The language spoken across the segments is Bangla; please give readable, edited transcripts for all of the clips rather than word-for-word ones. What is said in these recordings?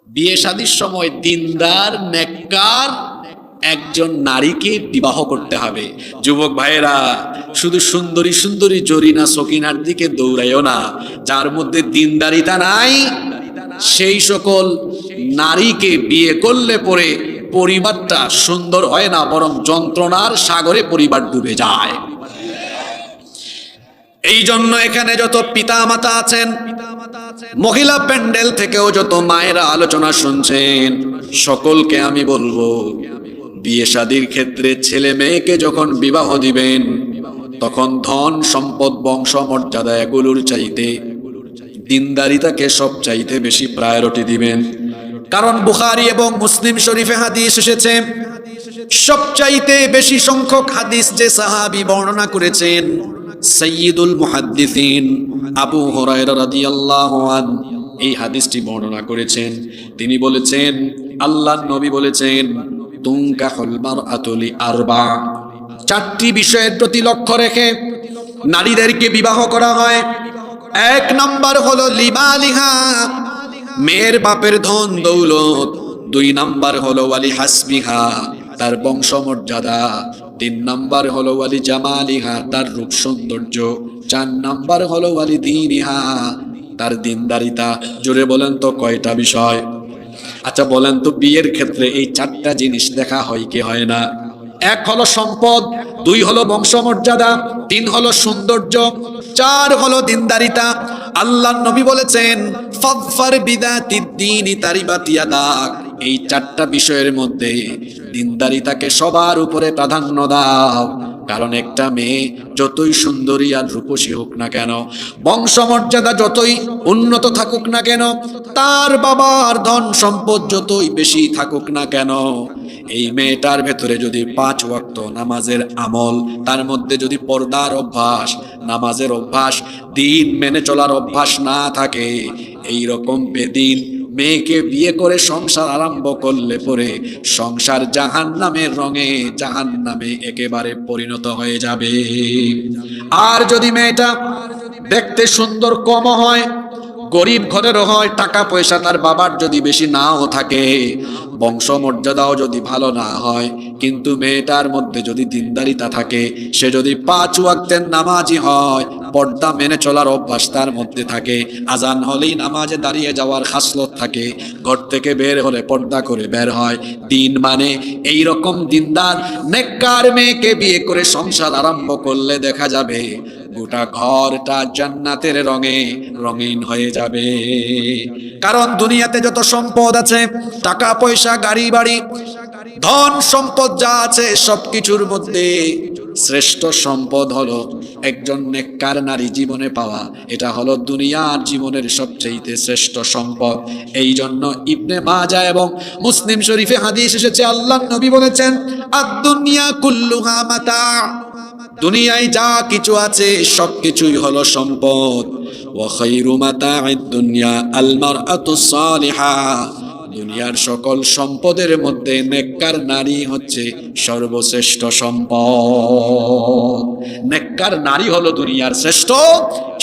বিয়ে শাদীর সময় দিনদার নেককার একজন নারীকে বিবাহ করতে হবে। যুবক ভাইয়েরা, শুধু সুন্দরী সুন্দরী জরিনা সকিনার দিকে দৌড়াইও না। যার মধ্যে দিনদারিতা নাই সেই সকল নারীকে বিয়ে করলে পরে পরিবারটা সুন্দর হয় না, বরং যন্ত্রণার সাগরে পরিবার ডুবে যায়। এই জন্য এখানে যত পিতা মাতা আছেন, মহিলা প্যান্ডেল থেকেও যত মায়েরা আলোচনা শুনছেন, সকলকে আমি বলবো, বিয়ে শাদীর ক্ষেত্রে ছেলে মেয়েকে যখন বিবাহ দিবেন, তখন ধন সম্পদ বংশ মর্যাদা এগুলোর চাইতে দিনদারিতাকে সব চাইতে বেশি প্রায়োরিটি দিবেন। কারণ বুখারী এবং মুসলিম শরীফে হাদিস এসেছে, সবচাইতে বেশি সংখ্যক হাদিস যে সাহাবী বর্ণনা করেছেন, সাইয়্যিদুল মুহাদ্দিসিন আবু হুরায়রা রাদিয়াল্লাহু আনহু এই হাদিসটি বর্ণনা করেছেন। তিনি বলেছেন, আল্লাহর নবী বলেছেন, তুনকাহুল মারআতু লিআরবা, চারটি বিষয়ের প্রতি লক্ষ্য রেখে নারীদেরকে বিবাহ করা হয়। এক নাম্বার হলো লিমালিহা, মেয়ের বাপের ধন দৌলত। দুই নাম্বার হলো ওয়ালি হাসবিহা, তার বংশমর্যাদা। তিন নাম্বার হলো ওয়ালি জামালিহা, তার রূপ সৌন্দর্য। চার নাম্বার হলো ওয়ালি দীনিহা, তার দিনদারিতা। জোরে বলেন তো কয়টা বিষয়? আচ্ছা বলেন তো, বিয়ের ক্ষেত্রে এই চারটা জিনিস দেখা হয় কি হয় না? এক হলো সম্পদ, দুই হলো বংশমর্যাদা, তিন হলো সৌন্দর্য, চার হলো দিনদারিতা। আল্লাহর নবী বলেছেন, ফাযফার বিদাতিদ দীনি তারিবাত ইয়াদাক, এই চারটা বিষয়ের মধ্যে দিনদারিতাকে সবার উপরে প্রাধান্য দাও। কারণ একটা মেয়ে যতই সুন্দরী আর রূপসী হোক না কেন, বংশমর্যাদা যতই উন্নত থাকুক না কেন, তার বাবার ধন সম্পদ যতই বেশি থাকুক না কেন, এই মেয়েটার ভেতরে যদি 5 ওয়াক্ত নামাজের আমল, তার মধ্যে যদি পর্দার অভ্যাস, নামাজের অভ্যাস, দিন মেনে চলার অভ্যাস না থাকে, এই রকম বেদিন মেয়েকে বিয়ে করে সংসার আরম্ভ করলে পরে সংসার জাহান্নামের রঙে, জাহান্নামে একেবারে পরিণত হয়ে যাবে। আর যদি মেয়েটা দেখতে সুন্দর কম হয়, গরিব ঘরেরও হয়, টাকা পয়সা তার বাবার যদি বেশি নাও থাকে, বংশমর্যাদাও যদি ভালো না হয়, কিন্তু মেয়েটার মধ্যে যদি দিনদারিতা থাকে, সে যদি 5 ওয়াক্তের নামাজি হয়, পর্দা মেনে চলার অভ্যাস তার মধ্যে থাকে, আজান হলেই নামাজে দাঁড়িয়ে যাওয়ার খাসলত থাকে, ঘর থেকে বের হলে পর্দা করে বের হয়, দিন মানে এই রকম দিনদার নেককার মেয়েকে বিয়ে করে সংসার আরম্ভ করলে দেখা যাবে গোটা ঘরটা জান্নাতের রঙে রঙিন হয়ে যাবে। কারণ দুনিয়াতে যত সম্পদ আছে, টাকা পয়সা, গাড়ি বাড়ি, ধন সম্পদ যা আছে, সবকিছুর মধ্যে শ্রেষ্ঠ সম্পদ হলো একজন নেককার নারী জীবনে পাওয়া। এটা হলো দুনিয়ার জীবনের সবচেয়ে শ্রেষ্ঠ সম্পদ। এই জন্য ইবনে মাজাহ এবং মুসলিম শরীফে হাদিস এসেছে, আল্লাহর নবী বলেছেন, আদ-দুনিয়া কুল্লুহা মাতা, দুনিয়ায় যা কিছু আছে সবকিছুই হলো সম্পদ। ওয়া খায়রু মাতা'আদ দুনিয়া আল মারআতুস সালিহা, দুনিয়ার সকল সম্পদের মধ্যে নেককার নারী হচ্ছে সর্বশ্রেষ্ঠ সম্পদ। নেককার নারী হলো দুনিয়ার শ্রেষ্ঠ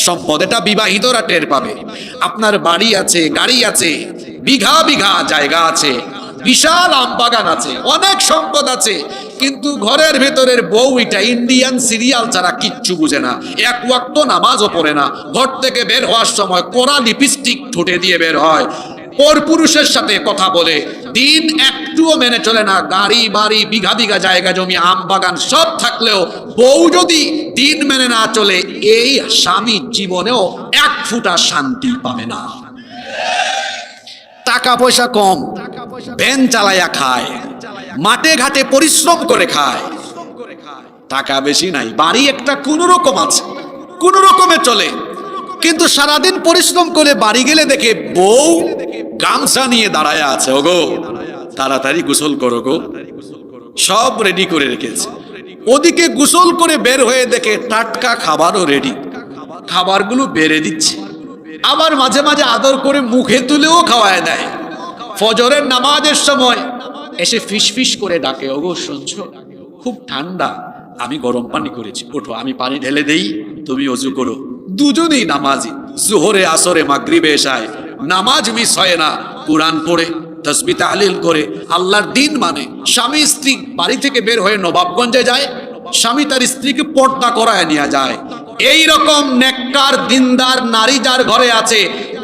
সম্পদ। এটা বিবাহিতরা টের পাবে। আপনার বাড়ি আছে, গাড়ি আছে, বিঘা বিঘা জায়গা আছে, বিশাল আম বাগান আছে, অনেক সম্পদ আছে, কিন্তু ঘরের ভেতরের বউ এটা ইন্ডিয়ান সিরিয়াল ছাড়া কিচ্ছু বুঝে না, 1 ওয়াক্ত নামাজও পড়ে না, ঘর থেকে বের হওয়ার সময় কোরা লিপস্টিক ঠোঁটে দিয়ে বের হয়, পর পুরুষের সাথে কথা বলে, দিন একটুও মেনে চলে না, গাড়ি বাড়ি, বিঘা বিঘা জায়গা জমি, আম বাগান সব থাকলেও বউ যদি দিন মেনে না চলে, এই স্বামী জীবনেও 1 ফোঁটা শান্তি পাবে না। টাকা পয়সা কম, ভ্যান চালায়া খায়, মাঠে ঘাটে পরিশ্রম করে খায়, টাকা বেশি নাই, বাড়ি একটা কোন রকম আছে, কোন রকমে চলে, কিন্তু সারাদিন পরিশ্রম করে বাড়ি গেলে দেখে বউ গামছা নিয়ে দাঁড়ায় আছে, ওগো তাড়াতাড়ি গোসল করো গো, সব রেডি করে রেখেছে। ওদিকে গোসল করে বের হয়ে দেখে টাটকা খাবারও রেডি, খাবারগুলো বেড়ে দিচ্ছে, আবার মাঝে মাঝে আদর করে মুখে তুলেও খাওয়ায় দেয়। ফজরের নামাজের সময় এসে ফিস ফিস করে ডাকে, ওগো শুনছো, খুব ঠান্ডা, আমি গরম পানি করেছি, ওঠো আমি পানি ঢেলে দেই, তুমি ওযু করো। দুজনেই নামাজি, জোহরে আসরে মাগরিবে এশায় নামাজ মিস হয় না, কোরআন পড়ে তাসবিহ তাহলিল করে আল্লাহর দিন মানে, স্বামী স্ত্রী বাড়ি থেকে বের হয়ে নবাবগঞ্জে যায়, স্বামী তার স্ত্রীকে পর্দা করায় নিয়ে যায়। এই রকম নেককার দিনদার নারী যার ঘরে আছে,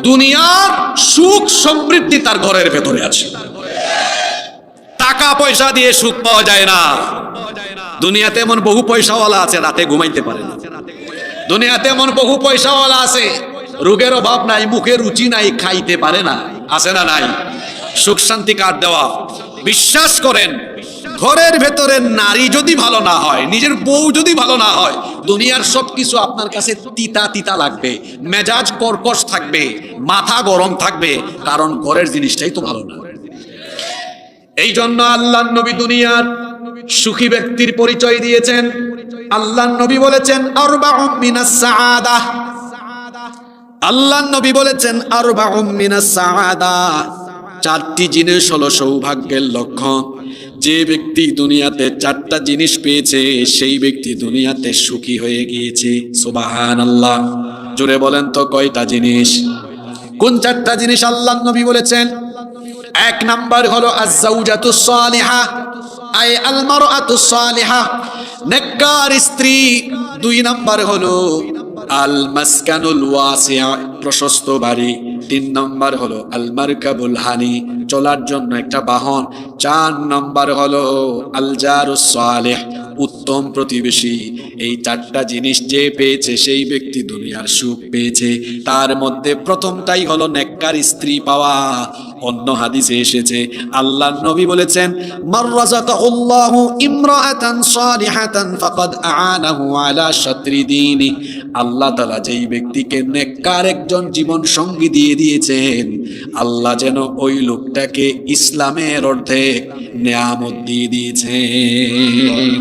দুনিয়ার সুখ সমৃদ্ধি তার ঘরের ভেতরে আছে। টাকা পয়সা দিয়ে সুখ পাওয়া যায় না। দুনিয়াতে এমন বহু পয়সাওয়ালা আছে রাতে ঘুমাইতে পারে না। দুনিয়াতে এমন বহু পয়সাওয়ালা আছে রোগের অভাব নাই, মুখে রুচি নাই, খাইতে পারে না। আছে না নাই? সুখ শান্তি কার দেওয়া? বিশ্বাস করেন, ঘরের ভেতরে নারী যদি ভালো না হয়, নিজের বউ যদি ভালো না হয়, দুনিয়ার সবকিছু আপনার কাছে তিতা তিতা লাগবে, মেজাজ কর্কশ থাকবে, মাথা গরম থাকবে, কারণ ঘরের জিনিসটাই তো ভালো না। এই জন্য আল্লাহর নবী দুনিয়ার সুখী ব্যক্তির পরিচয় দিয়েছেন। আল্লাহর নবী বলেছেন আরবাউম মিনাস সাআদাহ, আল্লাহর নবী বলেছেন আরবাউম মিনাস সাআদাহ, চারটি জিনিস হলো সৌভাগ্যের লক্ষণ। যে ব্যক্তি দুনিয়াতে চারটা জিনিস পেয়েছে সেই ব্যক্তি দুনিয়াতে সুখী হয়ে গিয়েছে। সুবহানাল্লাহ। জোরে বলেন তো কয়টা জিনিস? কোন চারটা জিনিস আল্লাহর নবী বলেছেন? এক নাম্বার হলো আয-যাওজাতুস সালিহা, আই আল মারআতুস সালিহা, নেককার স্ত্রী। দুই নাম্বার হলো আল মাসকানুল ওয়াসিআ, প্রশস্ত বাড়ি। তিন নাম্বার হলো আল মারকাবুল হানি, চলার জন্য একটা বাহন। চার নাম্বার হলো আল জারুস সালিহ, উত্তম প্রতিবেশী। এই চারটা জিনিস যে পেয়েছে সেই ব্যক্তি দুনিয়ার সুখ পেয়েছে। তার মধ্যে প্রথমটাই হলো নেককার স্ত্রী পাওয়া। অন্য হাদিসে এসেছে আল্লাহর নবী বলেছেন মান রাযাকাহুল্লাহু ইমরাআতান সালিহাতান ফাকাদ আ'ানাহু আলা শাতরি দীনি, আল্লাহ তাআলা যেই ব্যক্তিকে নেককার একজন জীবন সঙ্গী দিয়ে দিয়েছেন, আল্লাহ যেন ওই লোকটাকে ইসলামের অর্ধেক নিয়ামত দিয়ে দিয়েছেন।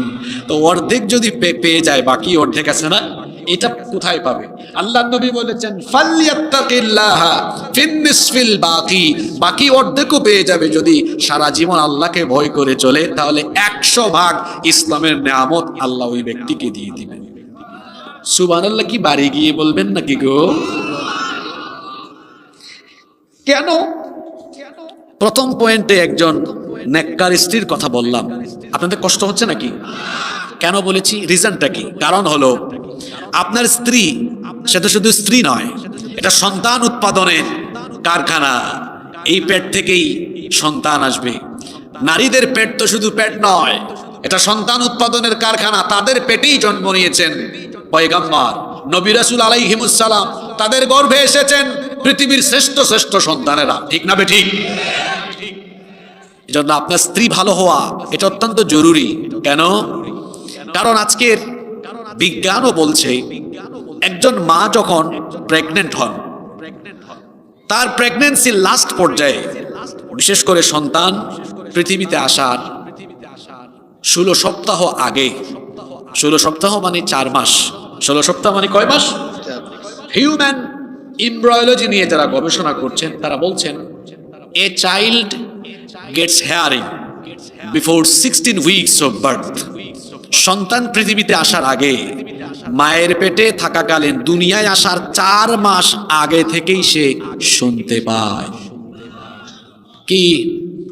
তো অর্ধেক যদি পেয়ে যায়, বাকি অর্ধেক আছে না, এটা কোথায় পাবে? আল্লাহর নবী বলেছেন ফালইয়াত্তাকিল্লাহা ফিন্নিসফিল বাকি, বাকি অর্ধেকও পেয়ে যাবে যদি সারা জীবন আল্লাহকে ভয় করে চলে, তাহলে 100 ভাগ ইসলামের নিয়ামত আল্লাহ ওই ব্যক্তিকে দিয়ে দিবেন। সুবহানাল্লাহ। কি বাড়ি গিয়ে বলবেন নাকি গো? কেন? প্রথম পয়েন্টে একজন নেককার স্ত্রীর কথা বললাম, আপনাদের কষ্ট হচ্ছে নাকি? কেন বলেছি? রিজনটা কি? কারণ হলো আপনার স্ত্রী সেটা শুধু স্ত্রী নয়, এটা সন্তান উৎপাদনের কারখানা। এই পেট থেকেই সন্তান আসবে। নারীদের পেট তো শুধু পেট নয়, এটা সন্তান উৎপাদনের কারখানা। তাদের পেটেই জন্ম নিয়েছেন পয়গম্বর নবী রাসূল আলাইহিমুস সালাম, তাদের গর্ভে এসেছেন পৃথিবীর শ্রেষ্ঠ শ্রেষ্ঠ সন্তানেরা। ঠিক না বেঠিক? এজন্য আপনার স্ত্রী ভালো হওয়া এটা অত্যন্ত জরুরি। কেন? কারণ আজকের বিজ্ঞানও বলছে একজন মা যখন প্রেগনেন্ট হন, তার প্রেগন্যান্সির লাস্ট পর্যায়ে, বিশেষ করে সন্তান পৃথিবীতে আসার 16 সপ্তাহ আগে, 16 সপ্তাহ মানে 4 মাস, 16 সপ্তাহ মানে কয় মাস? হিউম্যান এমব্রায়োলজি নিয়ে যারা গবেষণা করছেন তারা বলছেন a child gets hearing before 16 weeks of birth. সন্তান পৃথিবীতে আসার আগে, মায়ের পেটে থাকাকালীন, দুনিয়ায় আসার 4 মাস আগে থেকেই সে শুনতে পায়। কি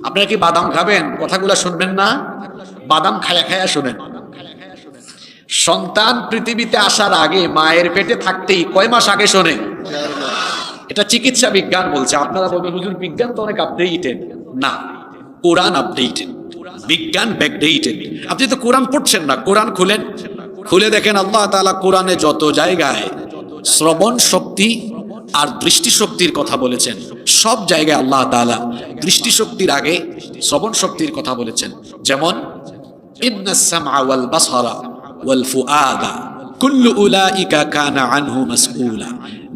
আপনারা কি বাদাম খাবেন? কথাগুলো শুনবেন না? বাদাম খায়া খায়া শুনেন। সন্তান পৃথিবীতে আসার আগে, মায়ের পেটে থাকতেই কয় মাস আগে শোনে? এটা চিকিৎসা বিজ্ঞান বলছে। আপনারা বলবেন হুজুর বিজ্ঞান তো অনেক আপডেটেড। না, কোরআন আপডেটেড, বিজ্ঞান ব্যাকডেটেড। আপনি তো কোরআন পড়ছেন না। কোরআন খুলেন, খুলে দেখেন আল্লাহ তাআলা কোরআনে যত জায়গায় শ্রবণ শক্তি আর দৃষ্টিশক্তির কথা বলেছেন, সব জায়গায় আল্লাহ তাআলা দৃষ্টিশক্তির আগে শ্রবণ শক্তির কথা বলেছেন। যেমন ইন্নাস সামআ ওয়াল বাসারা ওয়াল ফুআদা কুল্লু উলাইকা কানা আনহু মাসউলা,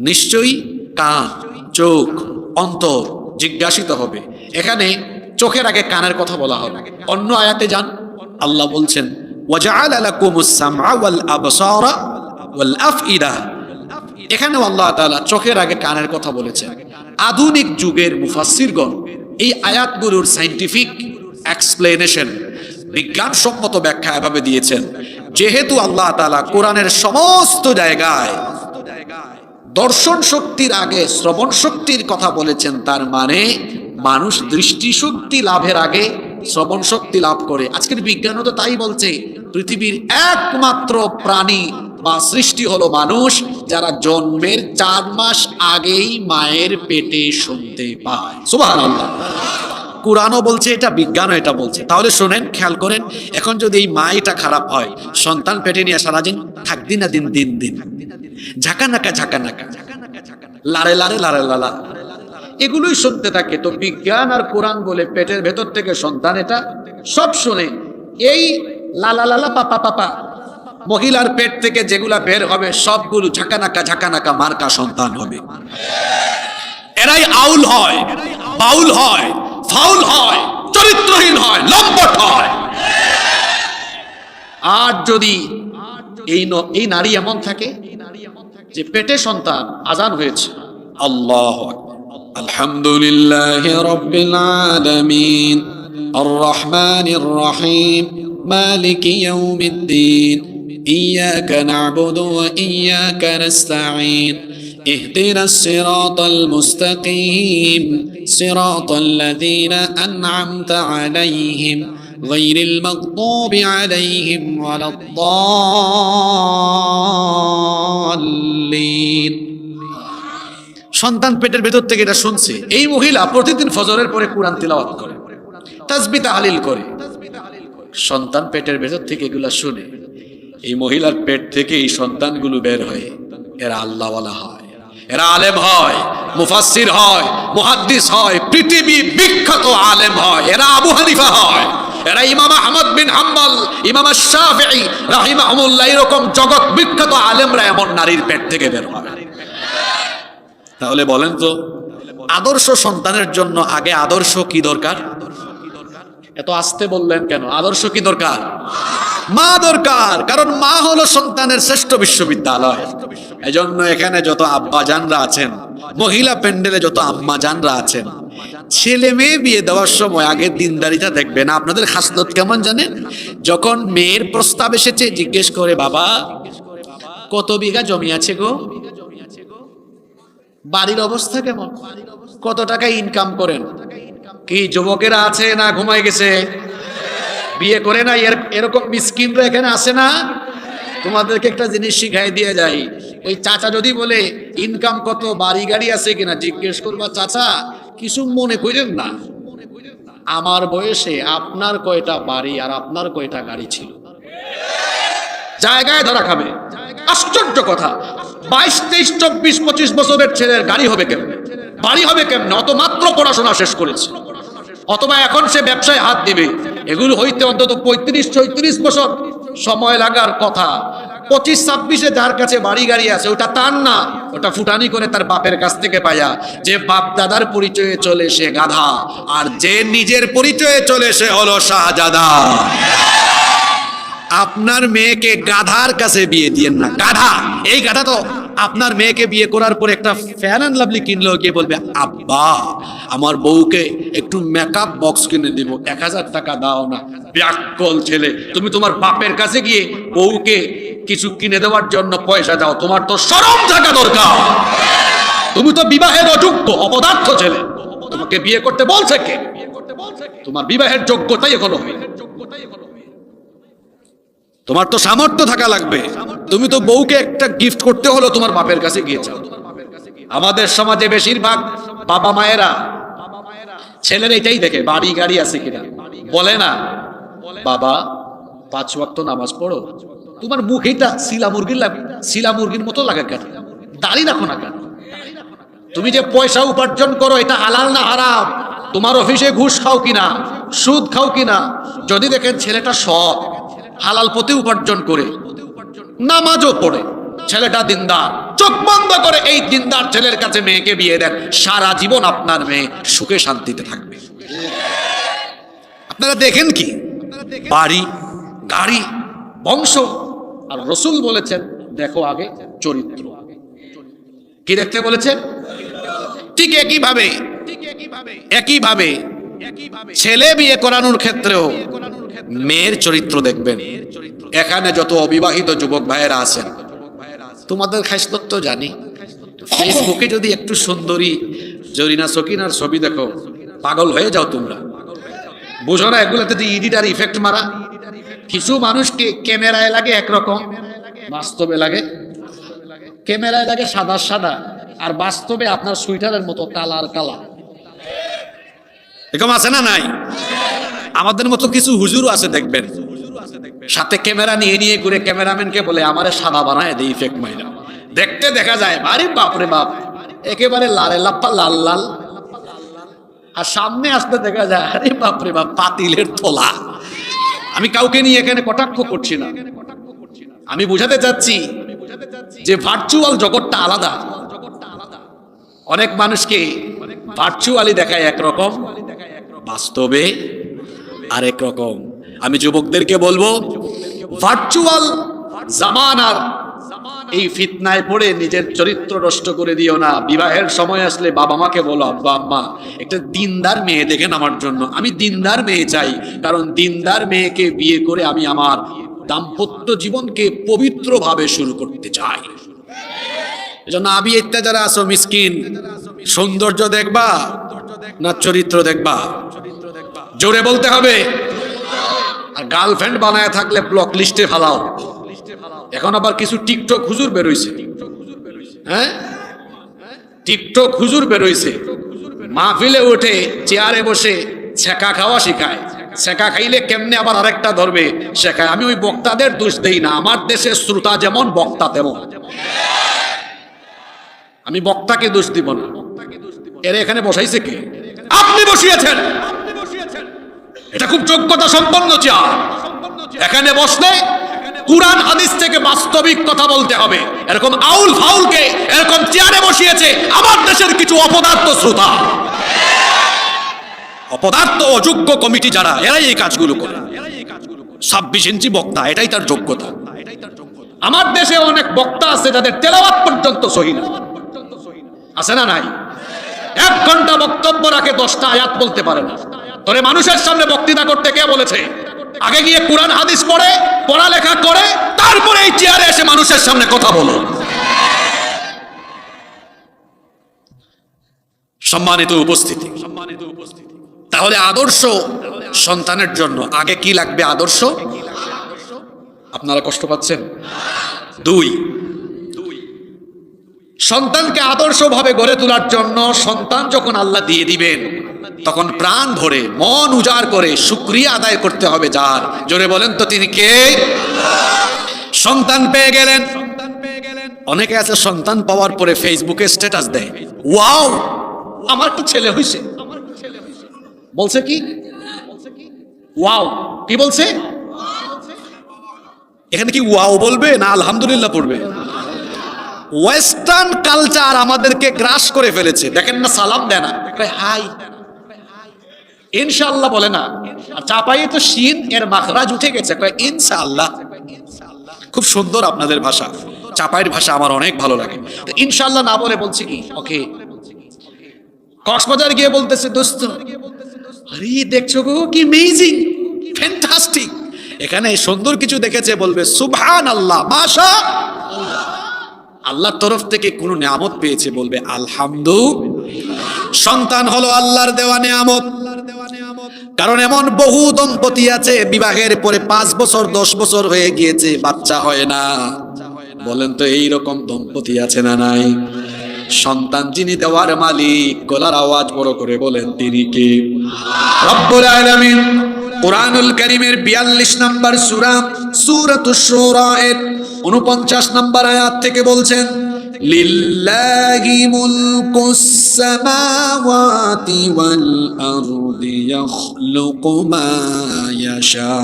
নিশ্চয়ই কান, চোখ, অন্তর জিজ্ঞাসিত হবে। এখানে চোখের আগে কানের কথা বলা হবে। অন্য আয়াতে যান, আল্লাহ বলছেন ওয়াজআলা লাকুমুস সামআ ওয়াল আবসারা ওয়াল আফইদা, এখানেও আল্লাহ তাআলা চোখের আগে কানের কথা বলেছেন। আধুনিক যুগের মুফাসসিরগণ এই আয়াতগুলোর সায়েন্টিফিক এক্সপ্লেনেশন, বিজ্ঞানসম্মত ব্যাখ্যা এভাবে দিয়েছেন, যেহেতু আল্লাহ তাআলা কোরআনের সমস্ত জায়গায় দর্শন শক্তির আগে শ্রবণ শক্তির কথা বলেছেন, তার মানে মানুষ দৃষ্টিশক্তি লাভের আগে শ্রবণ শক্তি লাভ করে। আজকের বিজ্ঞানও তো তাই বলছে, পৃথিবীর একমাত্র প্রাণী বা সৃষ্টি হলো মানুষ, যারা জন্মের 4 মাস আগেই মায়ের পেটে শুনতে পায়। সুবহানাল্লাহ। কুরআনও বলছে এটা, বিজ্ঞানও এটা বলছে। তাহলে শোনেন, খেয়াল করেন, এখন যদি এই মাইটা খারাপ হয়, সন্তান পেটে নিয়ে সারাদিন থাকদিন না দিন দিন দিন ঝাঁকানাকা ঝাঁকানাকা, লারে লারে লারে লালা, এগুলোই শুনতে থাকে। তো বিজ্ঞান আর কোরআন বলে পেটের ভেতর থেকে সন্তান এটা সব শুনে এই লালা লালা পাপা পাপা মহিলার পেট থেকে যেগুলা বের হবে সবগুলো ঝাঁকানাকা ঝাঁকানাকা মার্কা সন্তান হবে। এরাই আউল হয়, বাউল হয়, ফাউল হয়, চরিত্রহীন হয়, লম্পট হয়। আর যদি এই নারী এমন থাকে যে পেটে সন্তান, আজান হয়েছে, আল্লাহু আকবার, আলহামদুলিল্লাহি রাব্বিল আলামিন, আর রহমানির রহিম, মালিকি ইয়াউমিদ্দিন, ইয়াকা না'বুদু ওয়া ইয়াকা নাস্তাঈন, اهدنا الصراط المستقيم صراط الذين أنعمت عليهم غير المغضوب عليهم ولا الضالين। সন্তান পেটের ভেতর থেকে এটা শুনছে। এই মহিলা প্রতিদিন ফজরের পরে কুরআন তিলাওয়াত করে, তাসবিহ তাহলিল করে। সন্তান পেটের ভেতর থেকে এগুলা শুনে, এই মহিলার পেট থেকে এই সন্তানগুলো বের হয়, এরা আল্লাহওয়ালা হয়, এরা আলেম হয়, মুফাসসির হয়, মুহাদ্দিস হয়, পৃথিবী বিখ্যাত আলেম হয়, এরা আবু হানিফা হয়, এরা ইমাম আহমদ বিন হাম্বল, ইমাম শাফিঈ রাহিমাহুল্লাহ, এরকম জগৎ বিখ্যাত আলেমরা এমন নারীর পেট থেকে বের হয়। তাহলে বলেন তো, আদর্শ সন্তানের জন্য আগে আদর্শ কি দরকার? এত আস্তে বললেন কেন? আদর্শ কি দরকার? মা দরকার। কারণ মা হলো সন্তানের শ্রেষ্ঠ বিশ্ববিদ্যালয়। এজন্য এখানে যত আব্বা জানরা আছেন, মহিলা প্যান্ডেলে যত আম্মা জানরা আছেন, ছেলে মেয়ে বিয়ে দেওয়ার সময় আগে দিনদারিতা দেখবেন। আপনাদের খাসলত কেমন জানেন? যখন মেয়ের প্রস্তাব এসেছে, জিজ্ঞেস করে, বাবা কত বিঘা জমি আছে গো? বাড়ির অবস্থা কেমন? কত টাকা ইনকাম করেন? কি যুবকেরা আছে না ঘুমায় গেছে? বিয়ে করে না এরকম মিসকিনরা এখানে আসে না? তোমাদেরকে একটা জিনিস শিখাই দিয়ে যাই, ওই চাচা যদি বলে ইনকাম কত, বাড়ি গাড়ি আছে কিনা, জিজ্ঞেস করবা, চাচা কিছু মনে করেন না, আমার বয়সে আপনার কয়টা বাড়ি আর আপনার কয়টা গাড়ি ছিল? জায়গায় ধরা খাবে। আশ্চর্য কথা, 22, 23, 24, 25 বছরের ছেলের গাড়ি হবে কেমনে, বাড়ি হবে কেমনে? অত মাত্র পড়াশোনা শেষ করেছে, অথবা এখন সে ব্যবসায় হাত দিবে। এগুলো হইতে অন্তত 35-36 বছর সময় লাগার কথা। 25-26-এ যার কাছে বাড়ি গাড়ি আছে, ওটা তার না, ওটা ফুটানি করে তার বাপের কাছ থেকে পায়া। যে বাপ দাদার পরিচয়ে চলে সে গাধা, আর যে নিজের পরিচয়ে চলে সে হলো শাহজাদা। আপনার মেয়েকে গাধার কাছে বিয়ে দিয়েন না। গাধা, এই গাধা তো আপনার মেয়েকে বিয়ে করার পর একটা ফ্যান অ্যান্ড লাভলি কিনলো, গিয়ে বলবে, আব্বা আমার বউকে একটু মেকআপ বক্স কিনে দিব, 1000 টাকা দাও না। ব্যাককল ছেলে, তুমি তোমার বাপের কাছে গিয়ে বউকে কিছু কিনে দেওয়ার জন্য পয়সা দাও, তোমার তো শরম থাকা দরকার। তুমি তো বিবাহের অযোগ্য, অপদার্থ ছেলে, তোমাকে বিয়ে করতে বলছে কে? তোমার বিবাহের যোগ্যতাই এখনো হয়নি। তোমার তো সামর্থ্য থাকা লাগবে। তুমি তো বউকে একটা গিফট করতে হলো তোমার বাপের কাছে গিয়েছো। আমাদের সমাজে বেশিরভাগ বাবা মায়েরা ছেলের এটাই দেখে, বাড়ি গাড়ি আছে কিনা। বলে না, বাবা 5 ওয়াক্ত নামাজ পড়ো। তোমার মুখ এটা শিলা মুরগির মতো লাগে কেন? দাড়ি রাখো না কেন? তুমি যে পয়সা উপার্জন করো, এটা হালাল না হারাম? তোমার অফিসে ঘুষ খাও কিনা, সুদ খাও কিনা? যদি দেখেন ছেলেটা সৎ, হালাল পথে উপার্জন করে, নামাজও পড়ে, ছেলেটা দিনদার, চোখ বন্ধ করে এই দিনদার ছেলের কাছে মেয়েকে বিয়ে দেন, সারা জীবন আপনার মেয়ে সুখে শান্তিতে থাকবে। আপনারা দেখেন কি? বাড়ি গাড়ি বংশ। আর রসুল বলেছেন, দেখো আগে চরিত্র। কি দেখতে বলেছেন? ঠিক একইভাবে ছেলে বিয়ে করানোর ক্ষেত্রেও মেয়ের চরিত্র দেখবেন। এখানে যত অবিবাহিত যুবক ভাইয়েরা আছেন, তোমাদের খাসলত তো জানি। ফেসবুকে যদি একটু সুন্দরী জরিনা সকিনার ছবি দেখো, পাগল হয়ে যাও তোমরা, বুঝো না এগুলোতে যে এডিটার ইফেক্ট মারা। কিছু মানুষকে ক্যামেরায় লাগে একরকম, বাস্তবে লাগে, ক্যামেরায় লাগে সাদা সাদা, আর বাস্তবে আপনার সুইটারের মতো কালার কালা। এরকম আছে না নাই? আমাদের মতো কিছু হুজুরও আছে দেখবেন, সাথে ক্যামেরা নিয়ে নিয়ে ঘুরে ক্যামেরাম্যানকে বলে আমারে সাদা বানায় দেই ইফেক্ট মাইরা। দেখতে দেখা যায় আরে বাপরে বাপ, একেবারে লালে লাপ্পা লাল লাল, আর সামনে আসতে দেখা যায় আরে বাপরে বাপ পাতিলের থলা। আমি কাউকে নিয়ে এখানে কটাক্ষ করছি না, আমি বুঝাতে চাচ্ছি যে ভার্চুয়াল জগৎটা আলাদা। অনেক মানুষকে ভার্চুয়ালি দেখায় একরকম, বাস্তবে আরেক রকম। আমি যুবকদেরকে বলবো, ভার্চুয়াল জামানার এই ফিতনায় পড়ে নিজের চরিত্র নষ্ট করে দিও না। বিবাহের সময় আসলে বাবা মাকে বলো, আব্বা আম্মা একটা দিনদার মেয়ে দেখেন আমার জন্য, আমি দিনদার মেয়ে চাই, কারণ দিনদার মেয়েকে বিয়ে করে আমি আমার দাম্পত্য জীবনকে পবিত্রভাবে শুরু করতে চাই। এজন্য আবি ইত্যা যারা আছো মিসকিন, সৌন্দর্য দেখবা না চরিত্র দেখবা? জোরে বলতে হবে। আর গার্লফ্রেন্ড বানায় থাকলে ব্লক লিস্টে ফেলাও। এখন আবার কিছু টিকটক হুজুর বেরোইছে, হ্যাঁ টিকটক হুজুর বেরোইছে, মাহফিলে উঠে চেয়ারে বসে ছেঁকা খাওয়া শিখায়। ছেঁকা খাইলে কেমনে আবার আরেকটা ধরবে শেখায়। আমি ওই বক্তাদের দোষ দেই না, আমার দেশের শ্রোতা যেমন বক্তা তেমন। আমি বক্তাকে দোষ দিব না, এর এখানে বসাইছে কে? আপনি বসিয়েছেন। এটা খুব যোগ্যতা সম্পন্ন চেয়ার, এখানে বসলে কুরআন হাদিস থেকে বাস্তবিক কথা বলতে হবে। এরকম আউল ফাউলকে এরকম চেয়ারে বসিয়েছে আমার দেশের কিছু অপদার্থ শ্রোতা, অপদার্থ অযোগ্য কমিটি যারা, এরাই এই কাজগুলো করে। 26 ইঞ্চি বক্তা, এটাই তার যোগ্যতা। আমার দেশে অনেক বক্তা আছে যাদের তেলাওয়াত পর্যন্ত সহি না, আছে না নাই? 1 ঘন্টা বক্তব্য রাখে 10টা আয়াত বলতে পারে না। তোরে মানুষের সামনে বক্তৃতা করতে কে বলেছে? আগে গিয়ে কুরআন হাদিস পড়ে, পড়ালেখা করে, তারপরে এই চেয়ারে এসে মানুষের সামনে কথা বলো। সম্মানিত উপস্থিতি, তাহলে আদর্শ সন্তানের জন্য আগে কি লাগবে? আদর্শ। আপনারা কষ্ট পাচ্ছেন? 2, সন্তানকে আদর্শভাবে গড়ে তোলার জন্য সন্তান যখন আল্লাহ দিয়ে দিবেন তখন প্রাণ ভরে মন উজাড় করে শুকরিয়া আদায় করতে হবে যার। জোরে বলেন তো তিনি কে? সন্তান পেয়ে গেলেন। অনেকে আছে সন্তান পাওয়ার পরে ফেসবুকে স্ট্যাটাস দেয়, ওয়াও আমার তো ছেলে হইছে। বলছে কি? ওয়াও। কি বলছে? এখানে কি ওয়াও বলবে না আলহামদুলিল্লাহ পড়বে? ওয়েস্টার্ন কালচার আমাদেরকে গ্রাস করে ফেলেছে। দেখেন না, সালাম দেয় না, হাই ইনশাআল্লাহ বলে না। আর চাপাইয়ে তো শিন এর মাখরাজ উঠে গেছে, ইনশাআল্লাহ। খুব সুন্দর আপনাদের ভাষা, চাপাইয়ের ভাষা আমার অনেক ভালো লাগে। তো ইনশাআল্লাহ না বলে বলছে কি, ওকে। কক্সবাজার গিয়ে বলতেছে, দোস্ত আরে দেখছো গো কি অ্যামেজিং, ফ্যান্টাস্টিক। এখানে সুন্দর কিছু দেখেছে বলবে সুবহানাল্লাহ, মাশাআল্লাহ। আল্লাহর তরফ থেকে কোনো নিয়ামত পেয়েছে বলবে আলহামদুলিল্লাহ। সন্তান হলো আল্লাহর দেওয়া নিয়ামত। কারণ এমন বহু দম্পতি আছে বিবাহের পরে 5 বছর 10 বছর হয়ে গিয়েছে, বাচ্চা হয় না। বলেন তো এই রকম দম্পতি আছে না নাই? সন্তান যিনি দেওয়ার মালিক, গলার আওয়াজ বড় করে বলেন তিনি কে? রব্বুল আলামিন কুরআনুল কারীমের 42 নম্বর সূরা সূরাতুশ শুরা এর 49 নম্বর আয়াত থেকে বলছেন, লিল্লাহি মুলকুস সামাওয়াতি ওয়াল আরদি ইয়াখলুকু মা ইয়াশা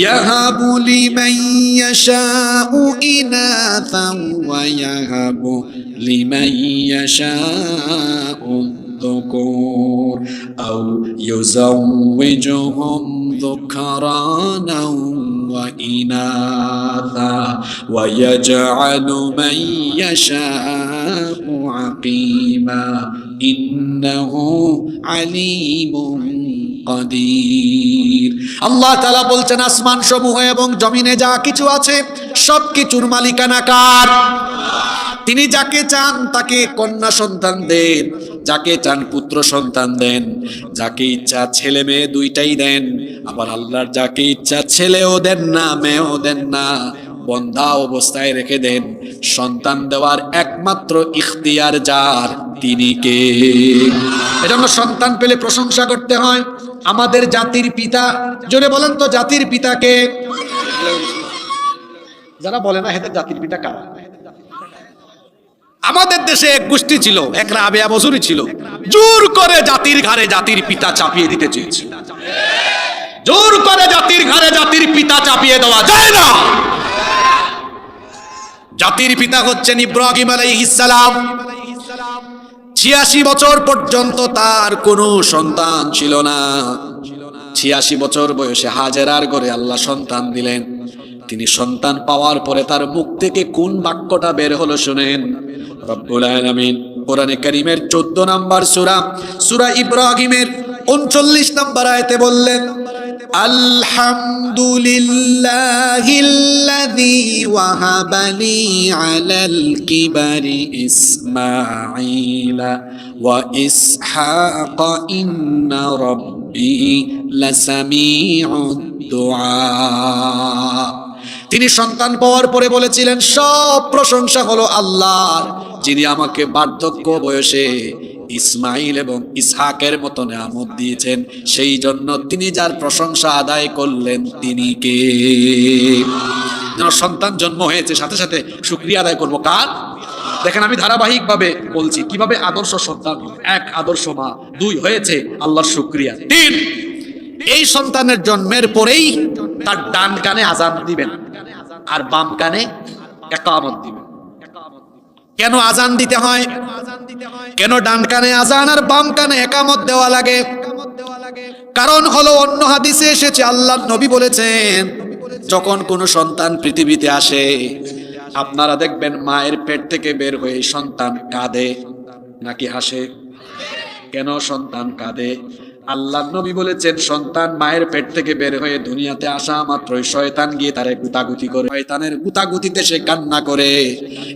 ইয়াহাবু লিমান ইয়াশাউ ইনাথান ওয়া ইয়াহাবু লিমান ইয়াশাউ الذكور أو يزوجهم ذكرانا وإناثا ويجعل من يشاء عقيما إنه عليم قدير। আল্লাহ তাআলা বলছেন আসমান সমূহ এবং জমিনে যা কিছু আছে সব কিছুর মালিকানা কার? তিনি যাকে চান তাকে কন্যা সন্তান দেন, যাকে চান পুত্র সন্তান দেন, যাকে ইচ্ছা ছেলে মেয়ে দুইটাই দেন। আবার আল্লাহর যাকে ইচ্ছা ছেলেও দেন না, মেয়েও দেন না, বন্ধা অবস্থায় রেখে দেন। সন্তান দেওয়ার একমাত্র ইখতিয়ার যার, তিনি কে? এজন্য সন্তান পেলে প্রশংসা করতে হয়। আমাদের জাতির পিতা, জোরে বলেন তো জাতির পিতাকে? যারা বলে না হেদের জাতির পিতা কারা? আমাদের দেশে এক গোষ্ঠী ছিল, এক রাবেয়া বজুরি ছিল, জোর করে জাতির ঘাড়ে জাতির পিতা চাপিয়ে দিতে চেয়েছে। জোর করে জাতির ঘাড়ে জাতির পিতা চাপিয়ে দেওয়া যায় না। জাতির পিতা হচ্ছেন ইব্রাহিম আলাইহিস সালাম। 86 বছর পর্যন্ত তার কোনো সন্তান ছিল না। 86 বছর বয়সে হাজেরার ঘরে আল্লাহ সন্তান দিলেন। তিনি সন্তান পাওয়ার পরে তার মুখ থেকে কোন বাক্যটা বের হলো শুনেন। রব্বুল আলামিন কোরআনে কারীমের 14 নম্বর সূরা, সূরা ইব্রাহিমের 39 নম্বর আয়াতে বললেন, আলহামদুলিল্লাহিল্লাযী ওয়াহাবালি আলাল কিবারি ইসমাঈলা ওয়া ইসহাক ইন্না রাব্বী লাসামিউদ দুআ। তিনি সন্তান পাওয়ার পরে বলেছিলেন, সব প্রশংসা হলো আল্লাহর, যিনি আমাকে বার্ধক্য বয়সে ইসমাইল এবং ইসহাকের মতো নিয়ামত দিয়েছেন। সেই জন্য তিনি যার প্রশংসা আদায় করলেন, তিনি কে? সন্তান জন্ম হয়েছে, সাথে সাথে শুকরিয়া আদায় করবো কার? দেখেন আমি ধারাবাহিকভাবে বলছি কিভাবে আদর্শ সন্তান। 1 আদর্শ মা, 2 হয়েছে আল্লাহর শুকরিয়া, 3 এই সন্তানের জন্মের পরেই তার ডান কানে আযান দিবেন আর বাম কানে ইকামত দিবেন। কেন আযান দিতে হয়? কেন ডান কানে আযান আর বাম কানে ইকামত দেওয়া লাগে? কারণ হলো অন্য হাদিসে এসেছে, আল্লাহর নবী বলেছেন, যখন কোনো সন্তান পৃথিবীতে আসে আপনারা দেখবেন মায়ের পেট থেকে বের হয়ে সন্তান কাঁদে নাকি হাসে? কেন সন্তান কাঁদে? আল্লাহর নবী বলেছেন, সন্তান মায়ের পেট থেকে বের হয়ে দুনিয়াতে আসা মাত্রই শয়তান গিয়ে তারে গুতাগুতি করে, শয়তানের গুতাগুতিতে সে কান্না করে।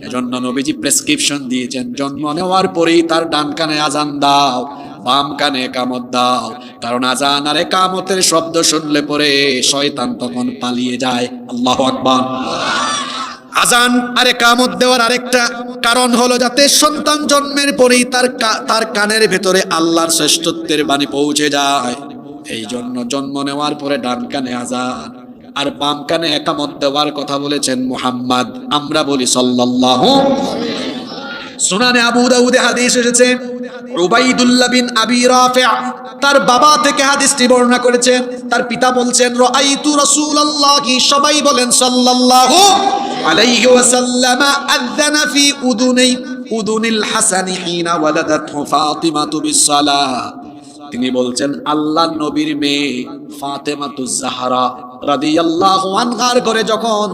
এজন্য নবীজি প্রেসক্রিপশন দিয়েছেন, জন্ম নেওয়ার পরেই তার ডান কানে আযান দাও, বাম কানে ইকামত দাও। কারণ আযান আর ইকামতের শব্দ শুনলে পরে শয়তান তখন পালিয়ে যায়। আল্লাহু আকবার। আযান আর ইকামত দেওয়ার আরেকটা কারণ হলো যাতে সন্তান জন্মের পরেই তার কানের ভেতরে আল্লাহর শ্রেষ্ঠত্বের বাণী পৌঁছে যায়। এই জন্য জন্ম নেওয়ার পরে ডান কানে আযান আর বাম কানে ইকামত দেওয়ার কথা বলেছেন মুহাম্মদ। আমরা বলি সাল্লাল্লাহু। সুনানে আবু দাউদে হাদিস এসেছে, উবাইদুল্লাহ বিন আবি রাফি' তার বাবা থেকে হাদিসটি বর্ণনা করেছেন। তার পিতা বলছেন, রাআইতু রাসূলুল্লাহি, সবাই বলেন সাল্লাল্লাহু আলাইহি ওয়াসাল্লাম, আযানা ফি উদুনিল হাসানি হিনা ওয়ালাদাতহু ফাতিমাতু বিসসালাহ। তিনি বলছেন, আল্লাহর নবীর মেয়ে ফাতেমাতুজ জাহরা রাদিয়াল্লাহু আনহার ঘরে যখন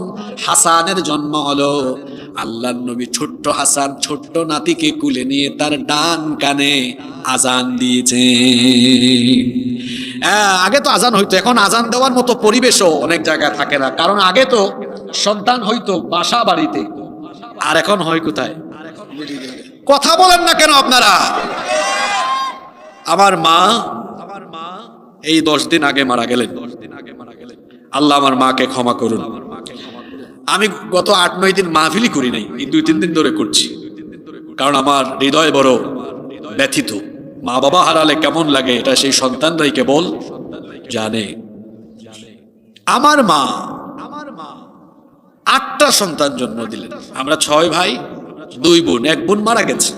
হাসানের জন্ম হলো, আল্লাহর নবী ছোট্ট হাসান, ছোট্ট নাতিকে কুলে নিয়ে তার ডান কানে আযান দিয়েছেন। আগে তো আযান হইতো, এখন আযান দেওয়ার মতো পরিবেশও অনেক জায়গায় থাকে না। কারণ আগে তো সন্তান হইতো বাসা বাড়িতে, আর এখন হয় কোথায়? কথা বলেন না কেন আপনারা? আমার মা এই 10 দিন আগে মারা গেলেন। আল্লাহ আমার মাকে ক্ষমা করুন। আমি গত 8-9 দিন মাহফিলই করি নাই, এই 2-3 দিন ধরে করছি। কারণ আমার হৃদয় বড় ব্যথিত। মা বাবা হারালে কেমন লাগে এটা সেই সন্তানরাই কেবল জানে। আমার মা 8টা সন্তান জন্ম দিলেন। আমরা 6 ভাই 2 বোন, 1 বোন মারা গেছে।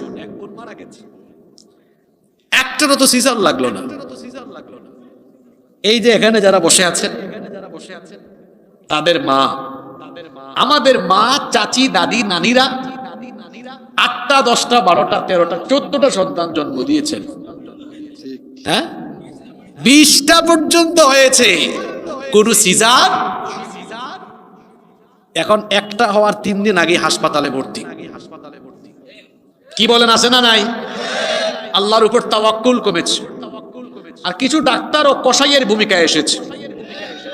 একটারও তো সিজার লাগলো না। এই যে এখানে যারা বসে আছেন তাদের মা, আমাদের মা, চাচি, দাদি, নানিরা 8টা 10টা 12টা 13টা 14টা সন্তান জন্ম দিয়েছেন। হ্যাঁ, 20টা পর্যন্ত হয়েছে, কোন সিজার। এখন একটা হওয়ার 3 দিন আগে হাসপাতালে ভর্তি। কি বলেন, আছে না নাই? আল্লাহর উপর তাওয়াক্কুল কমেছে। আর কিছু ডাক্তার ও কসাইয়ের ভূমিকায় এসেছে,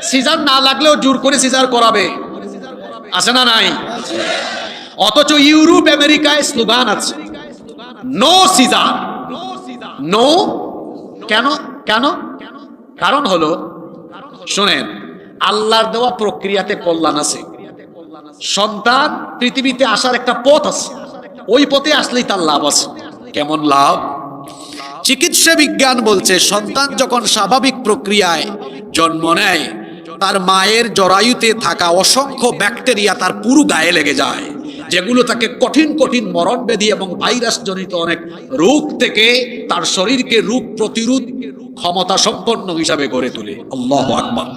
সিজার না লাগলেও জোর করে সিজার করাবে। আছে না নাই? অথচ ইউরোপ আমেরিকায় স্লোগান আছে, নো সিজার, নো। কেন? কেন? কারণ হলো, শোনেন, আল্লাহর দেওয়া প্রক্রিয়াতে কল্যাণ আছে। সন্তান পৃথিবীতে আসার একটা পথ আছে, ওই পথে আসলেই তার লাভ আছে। কেমন লাভ? চিকিৎসা বিজ্ঞান বলছে সন্তান যখন স্বাভাবিক প্রক্রিয়ায় জন্ম নেয়, তার মায়ের জরায়ুতে থাকা অসংখ্য ব্যাকটেরিয়া তার পুরো গায়ে লেগে যায়, যেগুলো তাকে কঠিন কঠিন মরণ ব্যাধি এবং ভাইরাস জনিত অনেক রোগ থেকে তার শরীরকে রোগ প্রতিরোধ ক্ষমতা সম্পন্ন হিসাবে গড়ে তোলে। আল্লাহু আকবার।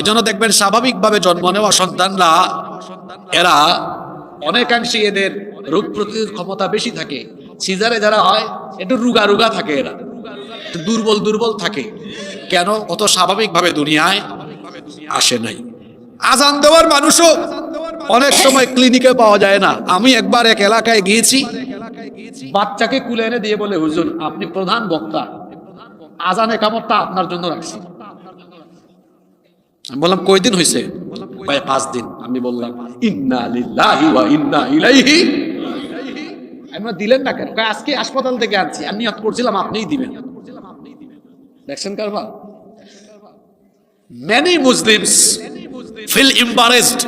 এজন্য দেখবেন স্বাভাবিকভাবে জন্ম নেওয়া সন্তানরা, এরা অনেকাংশে এদের রোগ প্রতিরোধ ক্ষমতা বেশি থাকে। সিজারে যারা হয় একটু রুগা রুগা থাকে, এরা একটু দুর্বল দুর্বল থাকে। কেন? অত স্বাভাবিকভাবে দুনিয়ায় আসে নাই। আজান দেওয়ার মানুষও অনেক সময় ক্লিনিকে পাওয়া যায় না। আমি একবার এক এলাকায় গিয়েছি, বাচ্চাকে কুলে এনে দিয়ে বলে, হুজুর আপনি প্রধান বক্তা, আজান একামতটা আপনার জন্য রাখছি। আমি বললাম কয়দিন হয়েছে? 5 দিন। আমি বললাম ইন্না লিল্লাহি ওয়া ইন্না ইলাইহি। আমরা দিলেন না কেন? আজকে হাসপাতাল থেকে আনছি, আমি নিয়ত করছিলাম আপনিই দিবেন। দেখছেন কারবার? Many Muslims feel embarrassed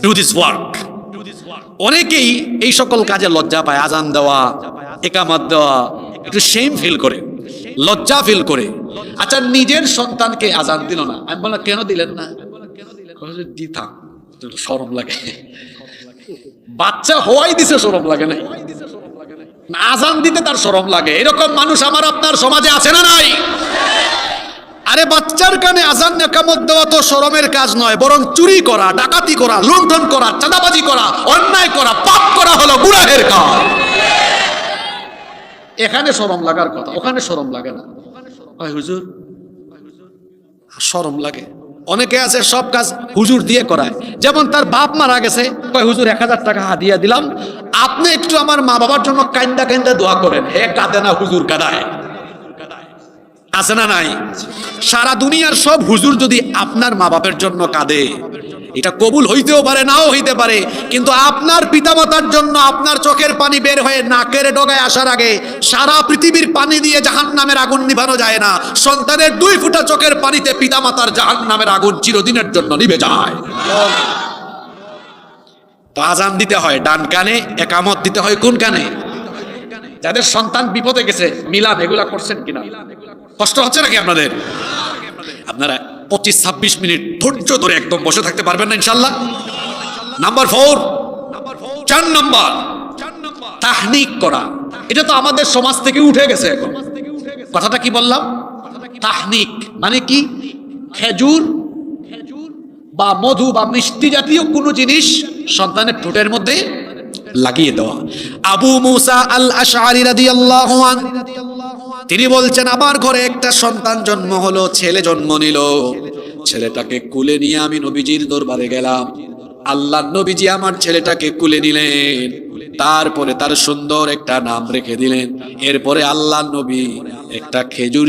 to this work. অনেকেই এই সকল কাজে লজ্জা পায়, আজান দেওয়া, একামত দেওয়া, একটু শেম ফিল করে, লজ্জা ফিল করে। আচ্ছা, নিজের সন্তানকে আজান দিল না, আমি বললাম কেন দিলেন না? দিতাম, শরম লাগে। বাচ্চা হওয়াই দিছে, শরম লাগে নাই? আজান দিতে তার শরম লাগে। এরকম মানুষ আমার আপনার সমাজে আছে না নাই? আরে বাচ্চার কানে আজান একামত দেওয়া তো শরমের কাজ নয়, বরং চুরি করা, ডাকাতি করা, লুণ্ঠন করা, চাঁদাবাজি করা, অন্যায় করা, পাপ করা হলো গুনাহের কাজ। এখানে শরম লাগার কথা, ওখানে শরম লাগে না। হুজুর শরম লাগে। অনেকে আছে সব কাজ হুজুর দিয়ে করায়। যেমন তার বাপ মারা গেছে, কয় হুজুর 1000 টাকা হাদিয়া দিলাম, আপনি একটু আমার মা বাবার জন্য কান্দা কান্দা দোয়া করেন। হে কাঁদে না, হুজুর কাঁদায়। আছে না নাই? সারা দুনিয়ার সব হুজুর যদি আপনার মা বাপের জন্য কাঁদে, এটা কবুল হইতেও পারে, নাও হইতে পারে, কিন্তু আপনার পিতামাতার জন্য আপনার চোখের পানি বের হয়ে নাকের ডগায় আসার আগে সারা পৃথিবীর পানি দিয়ে জাহান্নামের আগুন নিভানো যায় না। সন্তানের 2 ফোঁটা চোখের পানিতে পিতামাতার জাহান্নামের আগুন চিরদিনের জন্য নিভে যায়। তো আজান দিতে হয় ডান কানে, একামত দিতে হয় কোন কানে? যাদের সন্তান বিপদে গেছে, মিলাদ এগুলা করছেন কিনা? কষ্ট হচ্ছে নাকি আপনাদের? আপনারা 25-26 মিনিট ধৈর্য ধরে একদম বসে থাকতে পারবেন না ইনশাল্লাহ? নাম্বার 4, 4 নম্বর, তাহনিক করা। এটা তো আমাদের সমাজ থেকে উঠে গেছে এখন। কথাটা কি বললাম? তাহনিক মানে কি? খেজুর বা মধু বা মিষ্টি জাতীয় কোনো জিনিস সন্তানের ঠোঁটের মধ্যে লাগিয়ে দেওয়া। আবু মুসা আল আশআরী রাদিয়াল্লাহু আনহু তিনি বলছেন, আমার ঘরে একটা সন্তান জন্ম হলো, ছেলে জন্ম নিল। ছেলেটাকে কুলে নিয়ে আমি নবীজির দরবারে গেলাম। আল্লাহর নবীজি আমার ছেলেটাকে কুলে নিলেন, তারপরে তার সুন্দর একটা নাম রেখে দিলেন। এরপরে আল্লাহর নবী একটা খেজুর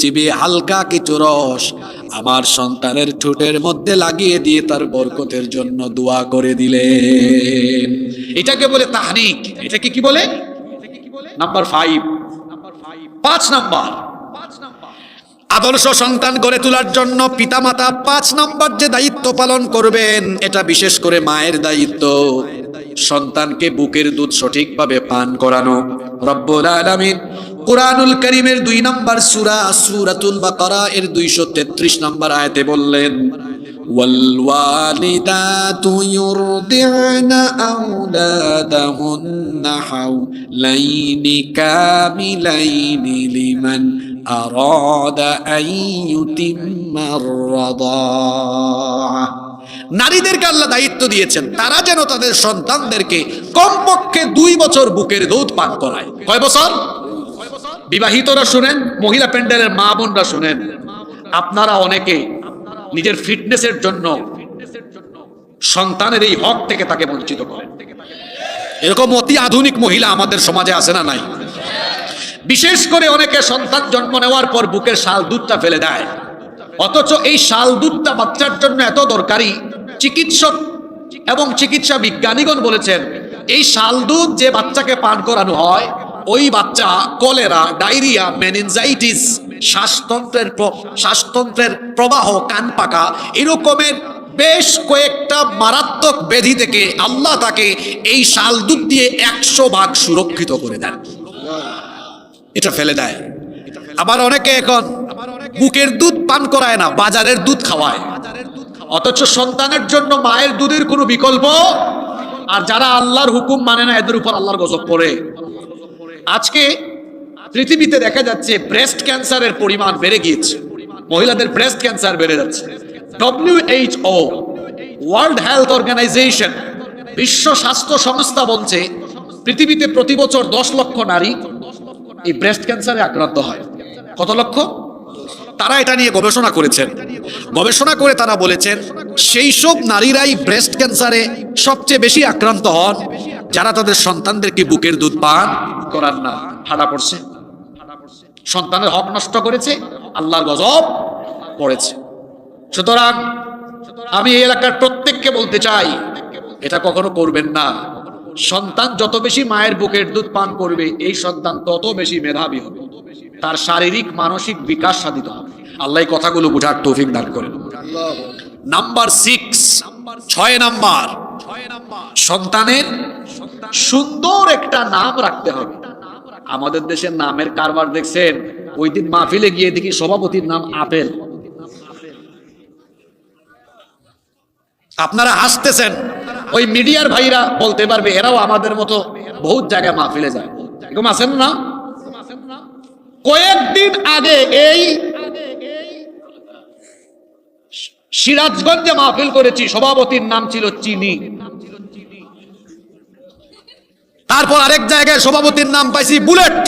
চিবিয়ে হালকা কিছু রস আমার সন্তানের ঠোঁটের মধ্যে লাগিয়ে দিয়ে তার বরকতের জন্য দোয়া করে দিলেন। এটাকে বলে তাহনিক। এটাকে কি বলে? নাম্বার 5 নাম্বার, আদর্শ সন্তান গড়ে তোলার জন্য পিতামাতা 5 নাম্বার যে দায়িত্ব পালন করবেন, এটা বিশেষ করে মায়ের দায়িত্ব। সন্তানকে বুকের দুধ সঠিকভাবে পান করানো। রব্বুল আলামিন কুরআনুল কারীমের 2 নাম্বার সূরা সূরাতুল বাকারা এর 233 নাম্বার আয়াতে বললেন, والوالدات يرضعن أولادهن حولين كاملين لمن أراد أن يتم الرضاعة। নারীদেরকে আল্লাহ দায়িত্ব দিয়েছেন তারা যেন তাদের সন্তানদেরকে কমপক্ষে 2 বছর বুকের দুধ পান করায়। কয় বছর? বিবাহিতরা শুনেন, মহিলা প্যান্ডেলের মা বোনরা শুনেন, আপনারা অনেকে নিজের ফিটনেসের জন্য সন্তানের এই হক থেকে তাকে বঞ্চিত করেন। এরকম অতি আধুনিক মহিলা আমাদের সমাজে আছে না নাই? বিশেষ করে অনেকে সন্তান জন্ম নেওয়ার পর বুকের শাল দুধটা ফেলে দেয়, অথচ এই শাল দুধটা বাচ্চার জন্য এত দরকারি। চিকিৎসক এবং চিকিৎসা বিজ্ঞানীগণ বলেছেন এই শাল দুধ যে বাচ্চাকে পান করানো হয় ওই বাচ্চা কলেরা, ডায়রিয়া, মেনিনজাইটিস, শ্বাসতন্ত্রের প্রবাহ, কান পাকা এরকমের বেশ কয়েকটা মারাত্মক ব্যাধি থেকে আল্লাহ তাকে এই শাল দুধ দিয়ে 100 ভাগ সুরক্ষিত করে দেন। এটা ফেলে দেয়। আবার অনেকে এখন বুকের দুধ পান করায় না, বাজারের দুধ খাওয়ায়, অথচ সন্তানের জন্য মায়ের দুধের কোনো বিকল্প। আর যারা আল্লাহর হুকুম মানে না এদের উপর আল্লাহর গজব পড়ে। আজকে পৃথিবীতে দেখা যাচ্ছে ব্রেস্ট ক্যান্সারের পরিমাণ বেড়ে গিয়েছে, মহিলাদের ব্রেস্ট ক্যান্সার বেড়ে যাচ্ছে। WHO, ওয়ার্ল্ড হেলথ অর্গানাইজেশন, বিশ্ব স্বাস্থ্য সংস্থা বলছে পৃথিবীতে প্রতি বছর 10 লক্ষ নারী এই ব্রেস্ট ক্যান্সারে আক্রান্ত হয়। কত লক্ষ? তারা এটা নিয়ে গবেষণা করেছেন। গবেষণা করে তারা বলেছেন সেই সব নারীরাই ব্রেস্ট ক্যান্সারে সবচেয়ে বেশি আক্রান্ত হন যারা তাদের সন্তানদেরকে বুকের দুধ পান করান না। ঠাডা পড়ছে, সন্তানের হক নষ্ট করেছে, আল্লাহর গজব পড়েছে। সুতরাং আমি এই এলাকার প্রত্যেককে বলতে চাই এটা কখনো করবেন না। সন্তান যত বেশি মায়ের বুকের দুধ পান করবে এই সন্তান তত বেশি মেধাবী হবে, তার শারীরিক মানসিক বিকাশ সাধিত হবে। আল্লাহ এই কথাগুলো বুঝার তৌফিক দান করেন। নাম্বার 6 নাম্বার, সন্তানের সুন্দর একটা নাম রাখতে হবে। আমাদের দেশের নামের কারবার দেখছেন, ওই দিন মাহফিলে গিয়ে দেখি সভাপতির নাম আপেল। আপনারা হাসতেছেন, ওই মিডিয়ার ভাইরা বলতে পারবে এরাও আমাদের মতো বহুত জায়গায় মাহফিলে যায়, এরকম আছেন না? কয়েকদিন আগে এই সিরাজগঞ্জে মাহফিল করেছি, সভাপতির নাম ছিল চিনি। তারপর আরেক জায়গায় সভাপতির নাম পাইছি বুলেট।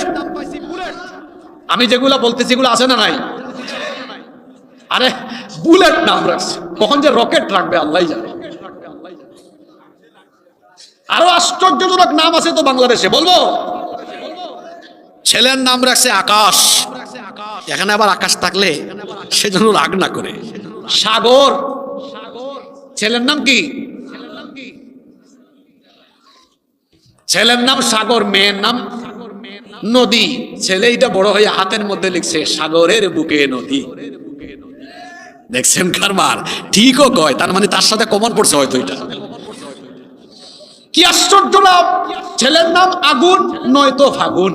আমি যেগুলা বলতেছি এগুলো আছে না নাই? আরে বুলেট নাম রাখছে, কখন যে রকেট রাখবে আল্লাহ জানে। আরো আশ্চর্যজনক নাম আছে তো বাংলাদেশে, বলবো? ছেলের নাম রাখছে আকাশ। এখানে আবার আকাশ থাকলে সেজন্য রাগ না করে। সাগর, ছেলের নাম কি? ছেলের নাম সাগর, মেয়ের নাম নদী। ছেলে এটা বড় হয়ে হাতের মধ্যে লিখছে সাগরের বুকে নদী। দেখছেন কারবার? ঠিকও কয়, তার মানে তার সাথে কমন পড়ছে হয়তো এটা। কি আশ্চর্য নাম! ছেলের নাম আগুন নয়তো ফাগুন।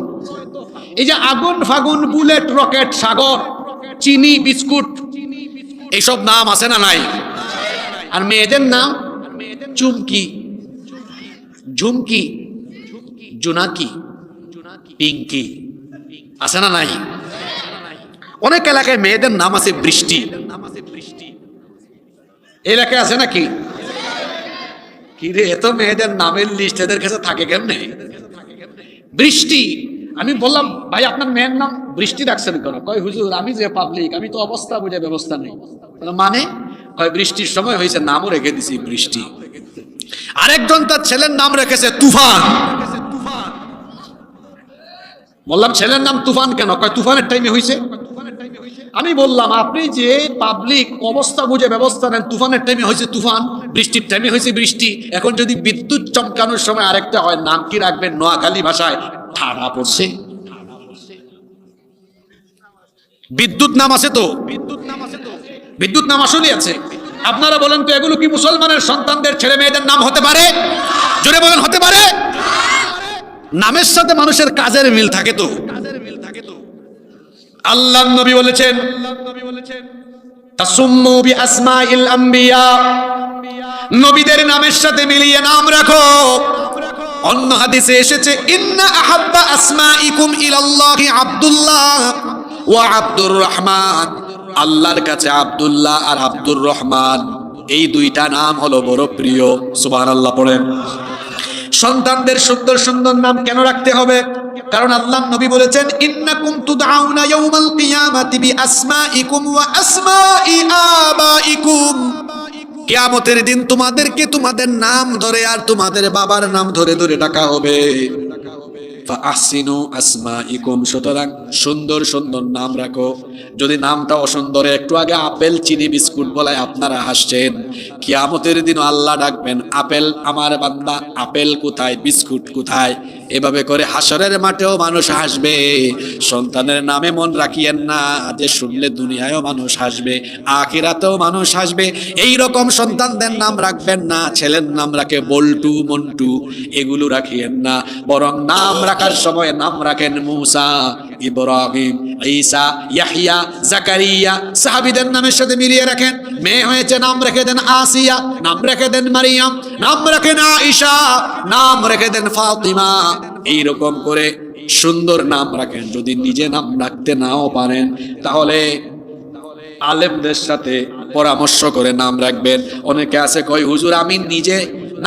এই যে আগুন, ফাগুন, বুলেট, রকেট, সাগর, চিনি, বিস্কুট, এইসব নাম আছে না নাই? আর মেয়েদের নাম চুমকি, ঝুমকি, জোনাকি, পিঙ্কি, আছে না নাই? অনেক এলাকায় মেয়েদের নাম আছে বৃষ্টি। এলাকায় আছে নাকি? কি রে, এত মেয়েদের নামের লিস্ট এদের কাছে থাকে কেমনে? বৃষ্টি। আমি বললাম ভাই আপনার মেয়ের নাম বৃষ্টি রাখছেন কেন? কয় হুজুর আমি যে পাবলিক, আমি তো অবস্থা বুঝে ব্যবস্থা নেই। মানে কয় বৃষ্টির সময় হয়েছে, নামও রেখে দিছি বৃষ্টি। আরেকজন তার ছেলের নাম রেখেছে তুফান। বললাম ছেলের নাম তুফান কেন? কয় তুফানের টাইমে হয়েছে। আমি বললাম আপনি যে পাবলিক, অবস্থা বুঝে ব্যবস্থা নেন, তুফানের টাইমে হয়েছে তুফান, বৃষ্টির টাইমে হয়েছে বৃষ্টি। এখন যদি বিদ্যুৎ চমকানোর সময় আরেকটা হয়, নাম কি রাখবেন? নোয়াখালী ভাষায় ঠাড়া পড়ছে। বিদ্যুৎ নাম আছে তো, বিদ্যুৎ নাম আসলে আছে। আপনারা বলেন তো এগুলো কি মুসলমানের সন্তানদের ছেলে মেয়েদের নাম হতে পারে? জোরে বলেন, হতে পারে? নামের সাথে মানুষের কাজের মিল থাকে তো। আল্লাহর নবী বলেছেন তাসুম্মু বিআসমাইল আম্বিয়া, নবীদের নামের সাথে মিলিয়ে নাম রাখো। অন্য হাদিসে এসেছে ইন্না আহাব্বা আসমাইকুম ইলাল্লাহি আব্দুল্লাহ ওয়া আব্দুর রহমান, আল্লাহর কাছে আব্দুল্লাহ আর আব্দুর রহমান এই দুইটা নাম হলো বড় প্রিয়। সুবহানাল্লাহ পড়েন। সন্তানদের সুন্দর সুন্দর নাম কেন রাখতে হবে? কারণ আল্লাহর নবী বলেছেন ইন্নাকুম তুদআউনা ইয়াউমাল কিয়ামাতি বিআসমাইকুম ওয়া আসমাই আবাইকুম, কিয়ামতের দিন তোমাদেরকে তোমাদের নাম ধরে আর তোমাদের বাবার নাম ধরে ধরে ডাকা হবে। ফাআহসিনু আসমাইকুম, সুতরাং সুন্দর সুন্দর নাম রাখো। যদি নামটা অসুন্দর, একটু আগে আপেল চিনি বিস্কুট বলায় আপনারা হাসছেন, কিয়ামতের দিন আল্লাহ ডাকবেন, আপেল আমার বান্দা, আপেল কোথায়, বিস্কুট কোথায়? এভাবে করে হাসরের মাঠেও মানুষ হাসবে। সন্তানের নামে মন রাখিয়েন না, যে শুনলে দুনিয়ায়ও মানুষ হাসবে, আখিরাতেও মানুষ হাসবে। এই রকম সন্তানদের নাম রাখবেন না। ছেলের নাম রাখে বল্টু, মন্টু, এগুলো রাখিয়েন না। বরং নাম রাখার সময় নাম রাখেন মুসা, ইব্রাহিম, ঈসা, ইয়াহইয়া, জাকারিয়া, সাহাবীদের নামের সাথে মিলিয়ে রাখেন। মেয়ে হয়েছে, নাম রেখে দেন আসিয়া, নাম রেখে দেন মারিয়াম, নাম রাখেন আয়েশা, নাম রেখে দেন ফাতিমা। এইরকম করে সুন্দর নাম রাখেন। যদি নিজে নাম রাখতে নাও পারেন, তাহলে আলেমদের সাথে পরামর্শ করে নাম রাখবেন। অনেকে আছে কয়, হুজুর আমি নিজে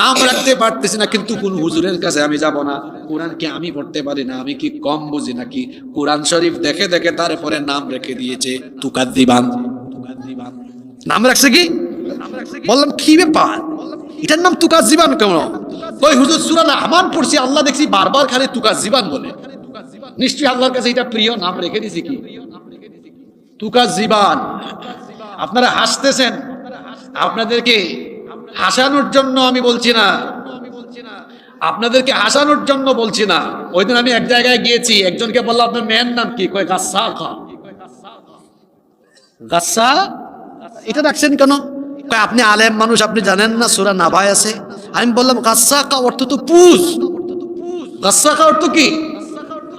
নাম রাখতে পারতেছি না, কিন্তু কোন হুজুরের কাছে আমি যাব না। কোরআন কি আমি পড়তে পারি না? আমি কি কম বুঝি নাকি? কোরআন শরীফ দেখে দেখে তারপরে নাম রেখে দিয়েছে তুকাদ্দিবান। নাম রাখছে কি? বললাম কি ব্যাপার, এটার নাম তুকাদ্দিবান কেন? কই হুজুর সূরা রহমান পড়ছি, আল্লাহ দেখছি বারবার খালি তুকাদ্দিবান বলে। নিশ্চয়ই আল্লাহর কাছে এটা প্রিয়, নাম রেখে দিয়েছি কি তুকাদ্দিবান। আপনারা হাসতেছেন, আপনাদেরকে হাসানোর জন্য আমি বলছি না, আপনাদেরকে হাসানোর জন্য বলছি না। ওই দিন আমি এক জায়গায় গিয়েছি, একজনকে বললাম আপনার মেয়ের নাম কি? কয় গাসসা খা। গাসসা এটা রাখছেন কেন? কয় আপনি আলেম মানুষ, আপনি জানেন না সূরা নাবায় আছে? আমি বললাম গাসসা কা অর্থ তো পুষ। গাসসা কা অর্থ কি?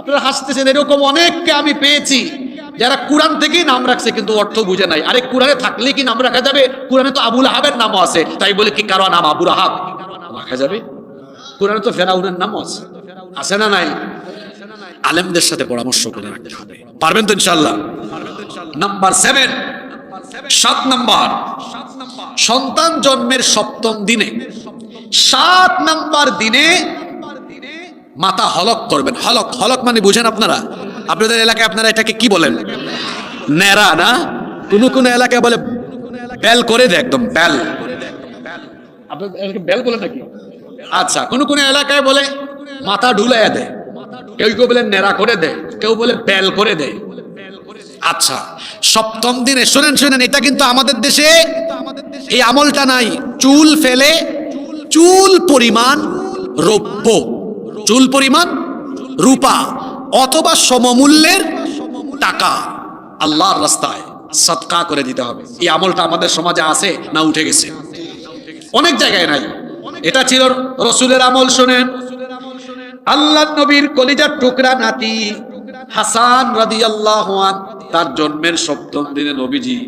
আপনারা হাসতেছেন। এরকম অনেককে আমি পেয়েছি যারা কোরআন থেকেই নাম রাখছে কিন্তু অর্থ বুঝে নাই। আরে কোরআনে থাকলে কি নাম রাখা যাবে? কোরআনে তো আবুল আহাবের নামও আছে, তাই বলে কি কারো নাম আবুল আহাব রাখা যাবে? কোরআনে তো ফেরাউনের নামও আছে, আছে না নাই? আলেমদের সাথে পরামর্শ করে রাখতে হবে। পারবেন তো ইনশাআল্লাহ? নাম্বার 7, 7 নাম্বার, সন্তান জন্মের 7ম দিনে, 7 নাম্বার দিনে মাথা হলক করবেন। হলক, হলক মানে বুঝেন আপনারা? আপনাদের এলাকায় আপনারা এটাকে কি বলেন? নেড়া না? কোন কোন এলাকায় বলে বেল করে দেয়, একদম বেল। আপনাদের এলাকায় বেল বলে নাকি? আচ্ছা, কোন কোন এলাকায় বলে মাথা ঢুলাইয়া দেয়, কেউ কেউ বলে নেড়া করে দেয়, কেউ বলে বেল করে দেয়। আচ্ছা, 7ম দিনে শুনেন শুনেন, এটা কিন্তু আমাদের দেশে এই আমলটা নাই। চুল ফেলে চুল পরিমাণ রৌপ্য, চুল পরিমাণ রূপা অথবা সমমূল্যের টাকা আল্লাহর রাস্তায় সদকা করে দিতে হবে। এই আমলটা আমাদের সমাজে আছে না উঠে গেছে? অনেক জায়গায় নাই। এটা ছিল রাসূলের আমল। শুনেন, আল্লাহর নবীর কলিজার টুকরা নাতি হাসান রাদিয়াল্লাহু আনহু, তার জন্মের 7ম দিনে নবীজি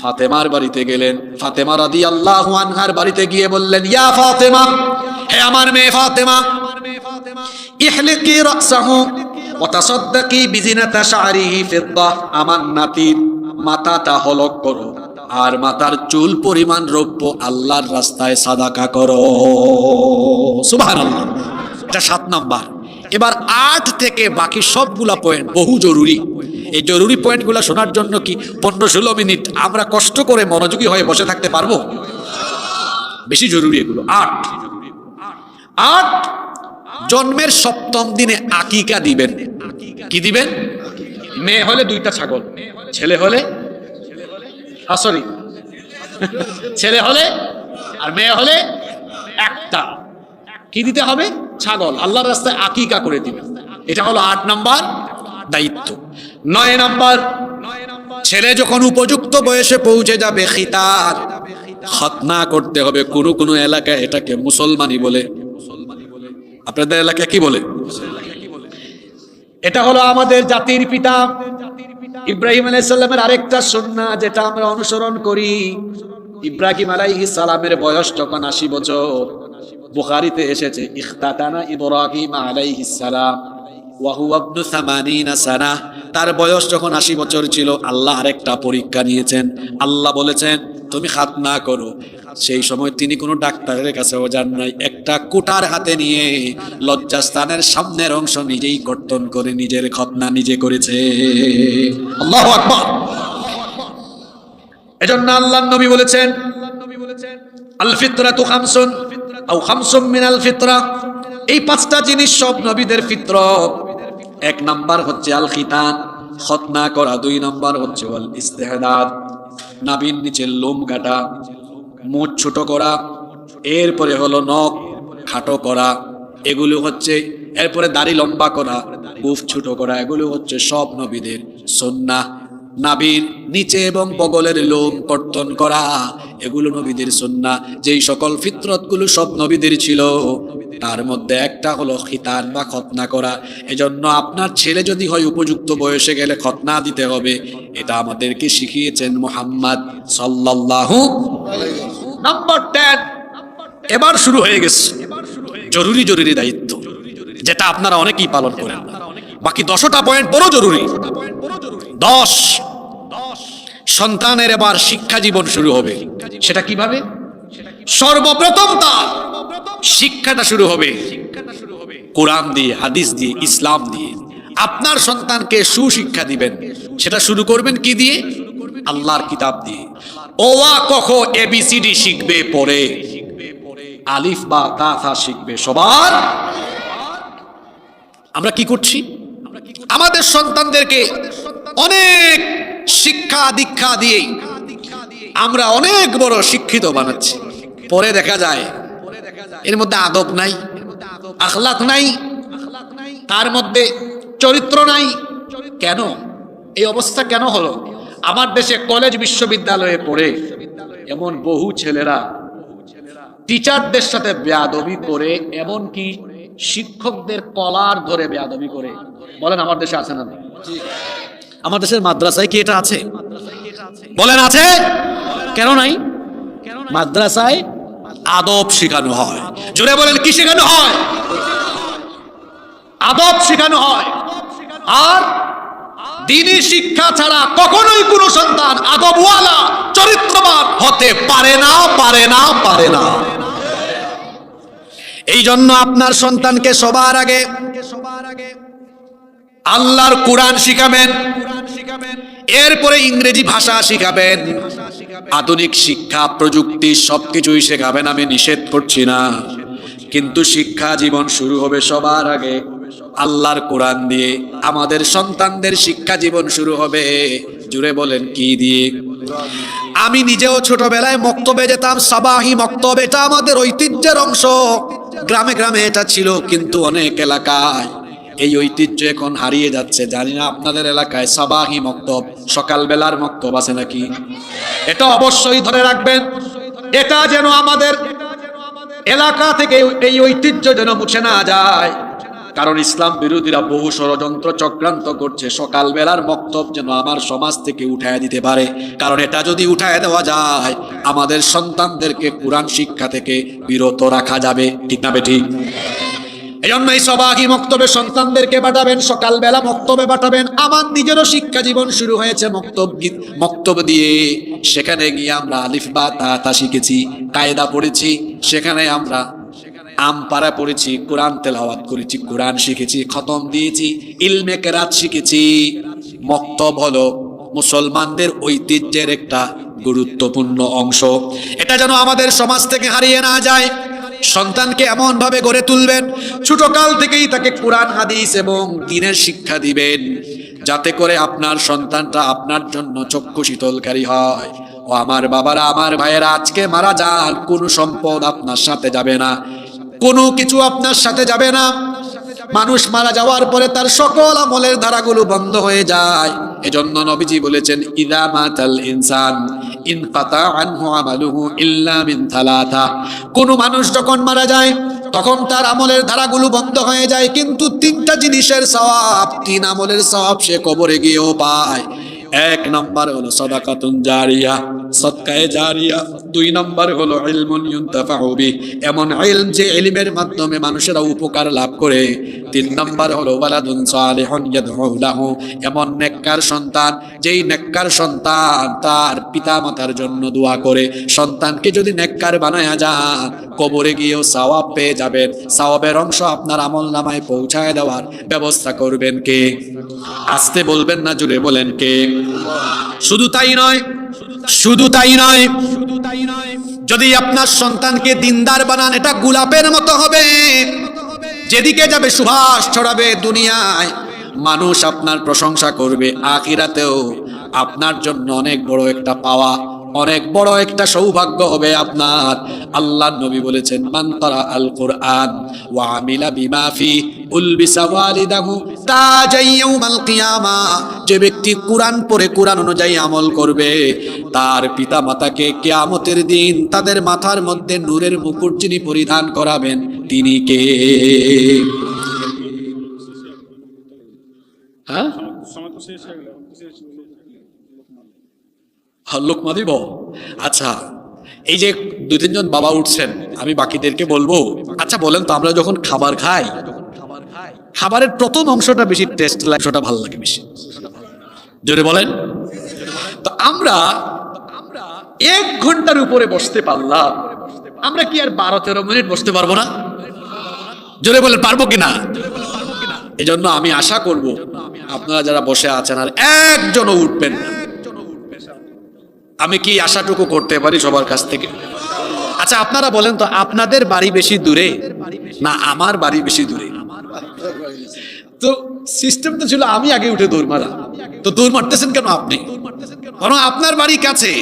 ফাতেমার বাড়িতে গেলেন। ফাতেমা রাদিয়াল্লাহু আনহার বাড়িতে গিয়ে বললেন, ইয়া ফাতেমা, হে আমার মেয়ে ফাতেমা, ইহলিকি রাসাহু ওয়া তাসাদ্দাকি বিজিনাতা শা'রিহি ফিদ্দা, আমার নাতির মাথাটা হলক করো আর মাথার চুল পরিমাণ রৌপ্য আল্লাহর রাস্তায় সাদাকা করো। সুবহানাল্লাহ। এটা 7 নাম্বার। এবার 8 থেকে বাকি সবগুলা পয়েন্ট বহু জরুরি। এই জরুরি পয়েন্টগুলো শোনার জন্য কি 15-16 মিনিট আমরা কষ্ট করে মনোযোগী হয়ে বসে থাকতে পারবো? বেশি জরুরি এগুলো। 8 জন্মের 7ম দিনে আকিকা দিবেন। কি দিবেন? মেয়ে হলে 2টা ছাগল, ছেলে হলে সরি ছেলে হলে আর মেয়ে হলে 1টা। কি দিতে হবে? ছাগল। আল্লাহর রাস্তায় আকিকা করে দিবেন। এটা হলো 8 নাম্বার দায়িত্ব। 9 নাম্বার, ছেলে যখন উপযুক্ত বয়সে পৌঁছে যাবে, খিতান, খতনা করতে হবে। কোন কোন এলাকায় এটাকে মুসলমানি বলে। আপনাদের এলাকায় কি বলে? এটা হলো আমাদের জাতির পিতা ইব্রাহিম আলাইহিস সালামের আরেকটা সুন্নাহ, যেটা আমরা অনুসরণ করি। ইব্রাহিম আলাইহিস সালামের বয়স যখন 80 বছর, বুখারীতে এসেছে, ইখতাতানা ইব্রাহিম আলাইহিস সালাম ওয়া হুয়া ইবনু 80 সানা। তার বয়স যখন 80 বছর ছিল, আল্লাহ আরেকটা পরীক্ষা নিয়েছেন। আল্লাহ বলেছেন তুমি খাতনা করো। সেই সময় তিনি কোনো ডাক্তারের কাছেও যান নাই। একটা কুঠার হাতে নিয়ে লজ্জাস্থানের সামনের অংশ নিজেই কর্তন করে নিজের খতনা নিজে করেছে। আল্লাহু আকবার। এজন্য আল্লাহর নবী বলেছেন, আল ফিতরাতু খামসুন আও খামসুম মিনাল ফিতরা, এই পাঁচটা জিনিস সব নবীদের ফিতরত। এক নাম্বার হচ্ছে আল খিতান, খতনা করা। দুই নাম্বার হচ্ছে ওয়াল ইস্তেহদাদ, নাভির নিচে লোম কাটা, মুখ ছোট করা। এরপরে হলো নখ খাটো করা, এগুলো হচ্ছে। এরপরে দাড়ি লম্বা করা, মুখ ছোট করা, এগুলো হচ্ছে সব নবীদের সুন্নাহ। নাভির নিচে এবং বগলের লোম কর্তন করা, এগুলো নবীদের সুন্নাহ। যেই সকল ফিতরতগুলো সব নবীদের ছিল, তার মধ্যে একটা হলো খিতান বা খতনা করা। এজন্য আপনার ছেলে যদি হয় উপযুক্ত বয়সে গেলে খতনা দিতে হবে। এটা আমাদেরকে শিখিয়েছেন মুহাম্মদ সাল্লাল্লাহু আলাইহি ওয়াসাল্লাম। নাম্বার 10 এবার শুরু হয়ে গেছে জরুরি জরুরি দায়িত্ব, যেটা আপনারা অনেকেই পালন করেন না। বাকি 10টা পয়েন্ট বড় জরুরি। 10, সন্তানের এবার শিক্ষা জীবন শুরু হবে। সেটা কিভাবে? সর্বপ্রথম তার শিক্ষাটা শুরু হবে কোরআন দিয়ে, হাদিস দিয়ে, ইসলাম দিয়ে। আপনার সন্তানকে সুশিক্ষা দিবেন, সেটা শুরু করবেন কি দিয়ে? আল্লাহর কিতাব দিয়ে। ওয়া কখ এবিসিডি শিখবে পরে, আলিফ বা তা থা শিখবে সবার। আমরা কি করছি? আমাদের সন্তানদেরকে অনেক শিক্ষা দীক্ষা দিয়ে আমরা অনেক বড় শিক্ষিত বানাচ্ছি। পরে দেখা যায় এর মধ্যে আদব নাই, আখলাক নাই, তার মধ্যে চরিত্র নাই। কেন এই অবস্থা কেন হলো? আমার দেশে কলেজ বিশ্ববিদ্যালয়ে পড়ে এমন বহু ছেলেরা টিচারদের সাথে বেয়াদবি করে, এমনকি শিক্ষকদের কলার ধরে বেয়াদবি করে। বলেন আমার দেশে আছে না? আমার দেশের মাদ্রাসায় কি এটা আছে? বলেন আছে? কেন নাই? মাদ্রাসায় আদব শেখানো হয়। জোরে বলেন কি শেখানো হয়? আদব শেখানো হয়। আর দ্বীনি শিক্ষা ছাড়া কখনোই কোনো সন্তান আদবওয়ালা চরিত্রবান হতে পারে না, পারে না, পারে না। এই জন্য আপনার সন্তানকে সবার আগে আল্লাহর কোরআন শিখাবেন, এরপরে ইংরেজি ভাষা শিখাবেন, আধুনিক শিক্ষা প্রযুক্তি সবকিছুই শেখাবেন। আমি নিষেধ করছি না, কিন্তু শিক্ষা জীবন শুরু হবে সবার আগে আল্লাহর কোরআন দিয়ে। আমাদের সন্তানদের শিক্ষা জীবন শুরু হবে, জুড়ে বলেন কি দিয়ে? আমি নিজেও ছোটবেলায় মক্তবে যেতাম, সাবাহি মক্তব। এটা আমাদের ঐতিহ্যের অংশ। গ্রামে গ্রামে এটা ছিল, কিন্তু অনেক এলাকায় এই ঐতিহ্য এখন হারিয়ে যাচ্ছে। জানি না আপনাদের এলাকায় সাবাহি মক্তব, সকালবেলার মক্তব আছে নাকি? এটা অবশ্যই ধরে রাখবেন। এটা যেন আমাদের এলাকা থেকে এই ঐতিহ্য যেন মুছে না যায়, কারণ ইসলাম বিরোধীরা বহু ষড়যন্ত্র চক্রান্ত করছে সকালবেলার মক্তব যেন আমার সমাজ থেকে উঠায় দিতে পারে। কারণ এটা যদি উঠায় দেওয়া যায়, আমাদের সন্তানদেরকে কোরআন শিক্ষা থেকে বিরত রাখা যাবে। ঠিক না বেঠিক? এই জন্য এই সবাহি মক্তবে সন্তানদেরকে পাঠাবেন, সকালবেলা মক্তবে পাঠাবেন। আমার নিজেরও শিক্ষা জীবন শুরু হয়েছে মক্তব দিয়ে। সেখানে গিয়ে আমরা আলিফ বা তা তা শিখেছি, কায়দা পড়েছি। সেখানে আমরা আমপারা পড়েছি, কোরআন তেলাওয়াত করেছি, কোরআন শিখেছি, খতম দিয়েছি, ইলমে কেরাত শিখেছি। মক্তব হলো মুসলমানদের ঐতিহ্যের একটা গুরুত্বপূর্ণ অংশ। এটা যেন আমাদের সমাজ থেকে হারিয়ে না যায়। সন্তানকে এমন ভাবে গড়ে তুলবেন, ছোটকাল থেকেই তাকে কোরআন হাদিস এবং দ্বীনের শিক্ষা দিবেন, যাতে করে আপনার সন্তানটা আপনার জন্য চক্ষু শীতলকারী হয়। ও আমার বাবারা, আমার ভাইয়েরা, আজকে মারা যান, কোনো সম্পদ আপনার সাথে যাবে না, কোনো কিছু আপনার সাথে যাবে না। মানুষ মারা যাওয়ার পরে তার সকল আমলের ধারাগুলো বন্ধ হয়ে যায়। এজন্য নবীজি বলেছেন, ইযা মাতাল ইনসান ইনকাতা আনহু আমালুহু ইল্লা মিন থালাথা। কোন মানুষ যখন মারা যায় তখন তার আমলের ধারাগুলো বন্ধ হয়ে যায়, কিন্তু তিনটা জিনিসের সওয়াব, তিন আমলের সওয়াব সে কবরে গিয়েও পায়। এক নম্বর হলো সাদাকাতুন জারিয়া, সদকায়ে জারিয়া। দুই নম্বর হলো ইলমুন ইউনতাফাউ বিহি, এমন ইলম যে ইলমের মাধ্যমে মানুষেরা উপকার লাভ করে। তিন নম্বর হলো ওয়ালাদুন সালিহুন ইয়াদউ লাহু, এমন নেককার সন্তান, যেই নেককার সন্তান তার পিতামাতার জন্য দোয়া করে। সন্তানকে যদি নেককার বানায়া যান, কবরে গিয়েও সওয়াব পেয়ে যাবেন। সওয়াবের অংশ আপনার আমলনামায় পৌঁছায় দেওয়ার ব্যবস্থা করবেন কে? আস্তে বলবেন না, জুড়ে বলেন কে? শুধু তাই নয়, শুধু তাই নয়, যদি আপনার সন্তানকে দিনদার বানান, এটা গোলাপের মতো হবে। যেদিকে যাবে সুভাষ ছড়াবে দুনিয়ায়, মানুষ আপনার প্রশংসা করবে, আখিরাতেও আপনার জন্য অনেক বড় একটা পাওয়া, অনেক বড় একটা সৌভাগ্য হবে আপনার। আল্লাহর নবী বলেছেন, মান তারা আল কুরআন ওয়া আমিলা বিমা ফি উলবিসা ওয়ালিদাহু তাজাই ইয়াউমাল কিয়ামা। যে ব্যক্তি কুরআন পড়ে কুরআন অনুযায়ী আমল করবে, তার পিতা মাতাকে কিয়ামতের দিন তাদের মাথার মধ্যে নূরের মুকুট যিনি পরিধান করাবেন তিনি কে? হ্যাঁ, লোকমা দিব। আচ্ছা, এই যে 2-3 জন বাবা উঠছেন, আমি বাকিদেরকে বলবো, আচ্ছা বলেন তো, আমরা যখন খাবার খাই, খাবারের প্রথম অংশটা বেশি টেস্ট লাগে, অংশটা ভালো লাগে বেশি? জোরে বলেন। তো আমরা 1 ঘন্টার উপরে বসতে পারলাম, আমরা কি আর 12-13 মিনিট বসতে পারবো না? জোরে বলেন, পারবো কিনা? এজন্য আমি আশা করব আপনারা যারা বসে আছেন আর একজনও উঠবেন না। আমি কি আশাটুকু করতে পারি সবার কাছ থেকে? আচ্ছা আপনারা বলেন তো, আপনাদের বাড়ি বেশি দূরে না আমার বাড়ি বেশি দূরে? তো সিস্টেম তো ছিল আমি আগে উঠে দৌড় মারা, তো দৌড় মারতেছেন কেন আপনি? কারণ আপনার বাড়ি কাছে,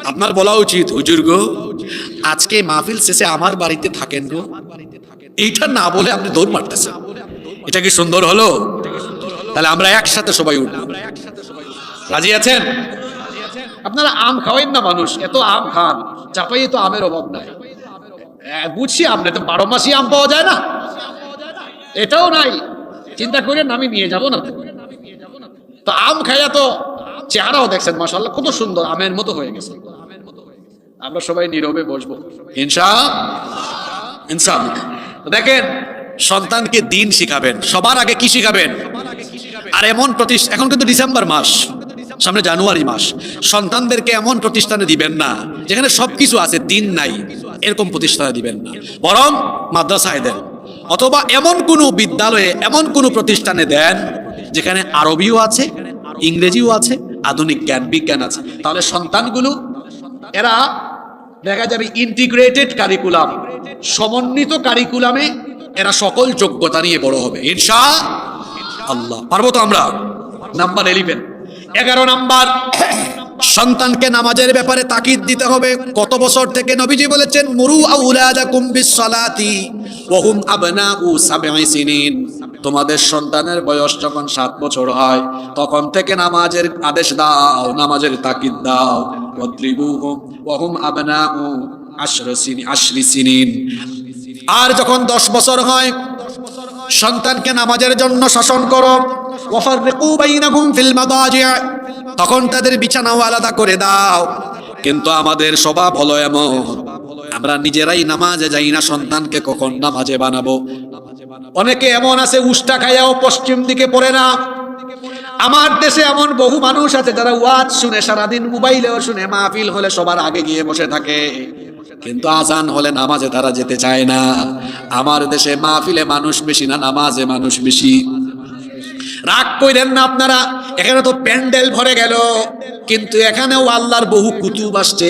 আপনার বলা উচিত, হুজুর গো আজকে মাহফিল শেষে আমার বাড়িতে থাকেন গো। এইটা না বলে আপনি দৌড় মারতেছেন, এটা কি সুন্দর হলো? তাহলে আমরা একসাথে সবাই উঠবো, রাজি আছেন? আপনারা আম খাওয়েন না, মানুষ এত আম খান, চাপাই তো আমের অভাব নাই। বুঝছি, আপনি তো 12 মাসই আম পাওয়া যায় না, এটাও নাই, চিন্তা করেন আমি নিয়ে যাব না। তো আম খাইয়া তো চেহারাও দেখছেন মাশাআল্লাহ কত সুন্দর, আমের মতো হয়ে গেছে। আমরা সবাই নীরবে বসবো ইনশাআল্লাহ। দেখেন, সন্তানকে দিন শিখাবেন, সবার আগে কি শিখাবেন? আর এমন এখন কিন্তু ডিসেম্বর মাস, সামনে জানুয়ারি মাস, সন্তানদেরকে এমন প্রতিষ্ঠানে দিবেন না যেখানে সবকিছু আছে দিন নাই, এরকম প্রতিষ্ঠানে দিবেন না, বরং মাদ্রাসায় দেন, অথবা এমন কোনো বিদ্যালয়ে, এমন কোনো প্রতিষ্ঠানে দেন যেখানে আরবিও আছে, ইংরেজিও আছে, আধুনিক জ্ঞান বিজ্ঞান আছে। তাহলে সন্তানগুলো এরা দেখা যাবে ইন্টিগ্রেটেড কারিকুলাম, সমন্বিত কারিকুলামে এরা সকল যোগ্যতা নিয়ে বড় হবে ইনশাআল্লাহ। পারবো তো আমরা? নাম্বার 11 নাম্বার, সন্তানকে নামাজের ব্যাপারে তাকিদ দিতে হবে। কত বছর থেকে নবীজি বলেছেন, মুরু আউলাদাকুম বিসসালাতি ওয়া হুম আবনাউ 7 সিনিন। তোমাদের সন্তানের বয়স যখন 7 বছর হয় তখন থেকে নামাজের আদেশ দাও, নামাজের তাকিদ দাও। ওয়াদ্রিবুহুম ওয়া হুম আবনাউ 10 সিনিন। আর যখন 10 বছর হয় সন্তানকে নামাজের জন্য শাসন করো। ওয়াফাররিকু বাইনাহুম ফিল মাদাজি', তখন তাদের বিছানাও আলাদা করে দাও। কিন্তু আমাদের স্বভাব হলো এমন, আমরা নিজেরাই নামাজে যাই না, সন্তানকে কখন নামাজে বানাবো? অনেকে এমন আছে উষ্টা খাইয়াও পশ্চিম দিকে পড়ে না। আমার দেশে এমন বহু মানুষ আছে যারা ওয়াজ শুনে, সারাদিন মোবাইলেও শুনে, মাহফিল হলে সবার আগে গিয়ে বসে থাকে, কিন্তু আজান হলে নামাজে তারা যেতে চায় না। আমার দেশে মাহফিলে মানুষ বেশি না, নামাজে মানুষ বেশি। রাগ কইলেন না আপনারা, এখানে তো প্যান্ডেল ভরে গেল, কিন্তু এখানেও আল্লাহর বহু কুতুব আসছে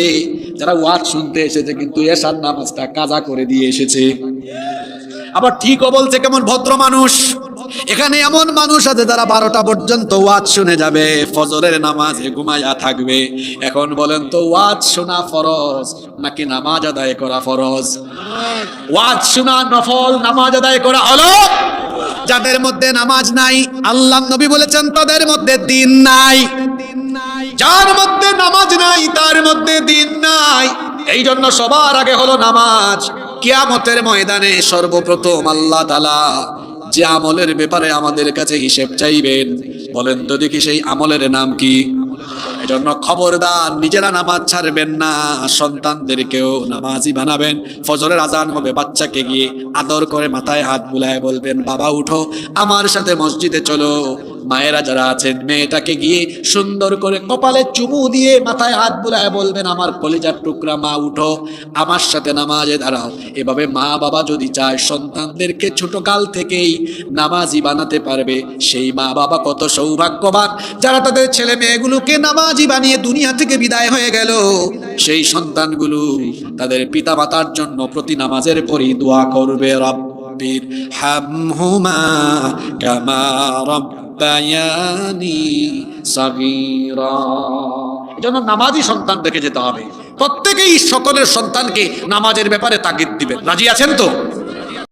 যারা ওয়াজ শুনতে এসেছে, কিন্তু এশার নামাজটা কাজা করে দিয়ে এসেছে। আবার ঠিকও বলছে কেমন ভদ্র মানুষ। এখানে এমন মানুষ আছে যারা 12টা পর্যন্ত ওয়াজ শুনে যাবে, ফজরের নামাজে ঘুমায়া থাকবে। এখন বলেন তো, ওয়াজ শোনা ফরজ নাকি নামাজ আদায় করা ফরজ? ওয়াজ শোনা নফল, নামাজ আদায় করা হলো। যাদের মধ্যে নামাজ নাই, আল্লাহ নবী বলেছেন তাদের মধ্যে দিন নাই। যার মধ্যে নামাজ নাই তার মধ্যে দিন নাই। এই জন্য সবার আগে হলো নামাজ। কিয়ামতের ময়দানে সর্বপ্রথম আল্লাহ তাআলা যে আমলের ব্যাপারে আমাদের কাছে হিসেব চাইবেন, বলেন তো দেখি সেই আমলের নাম কি? এজন্য খবরদার, নিজেরা নামাজ ছাড়বেন না, সন্তানদেরকেও নামাজি বানাবেন। ফজরের আজান হবে, বাচ্চাকে গিয়ে আদর করে মাথায় হাত বুলায় বলবেন, বাবা উঠো, আমার সাথে মসজিদে চলো। মায়েরা যারা আছেন, মেয়েটাকে গিয়ে সুন্দর করে কপালে চুমু দিয়ে মাথায় হাত বুলায় বলবেন, আমার কলিজার টুকরা মা উঠো, আমার সাথে নামাজে দাঁড়াও। এভাবে মা বাবা যদি চায় সন্তানদেরকে ছোটকাল থেকেই নামাজি বানাতে পারবে, সেই মা বাবা কত সৌভাগ্যবান যারা তাদের ছেলে মেয়েগুলোকে নামাজি বানিয়ে দুনিয়া থেকে বিদায় হয়ে গেল। সেই সন্তানগুলো তাদের পিতা মাতার জন্য প্রতি নামাজের পরই দোয়া করবে, রব রব্বির হামহুমা কামা রব্বায়ানি সাগীরা। এজন্য নামাজি সন্তান রেখে যেতে হবে। প্রত্যেকেই সকলের সন্তানকে নামাজের ব্যাপারে তাগিদ দিবেন। রাজি আছেন তো?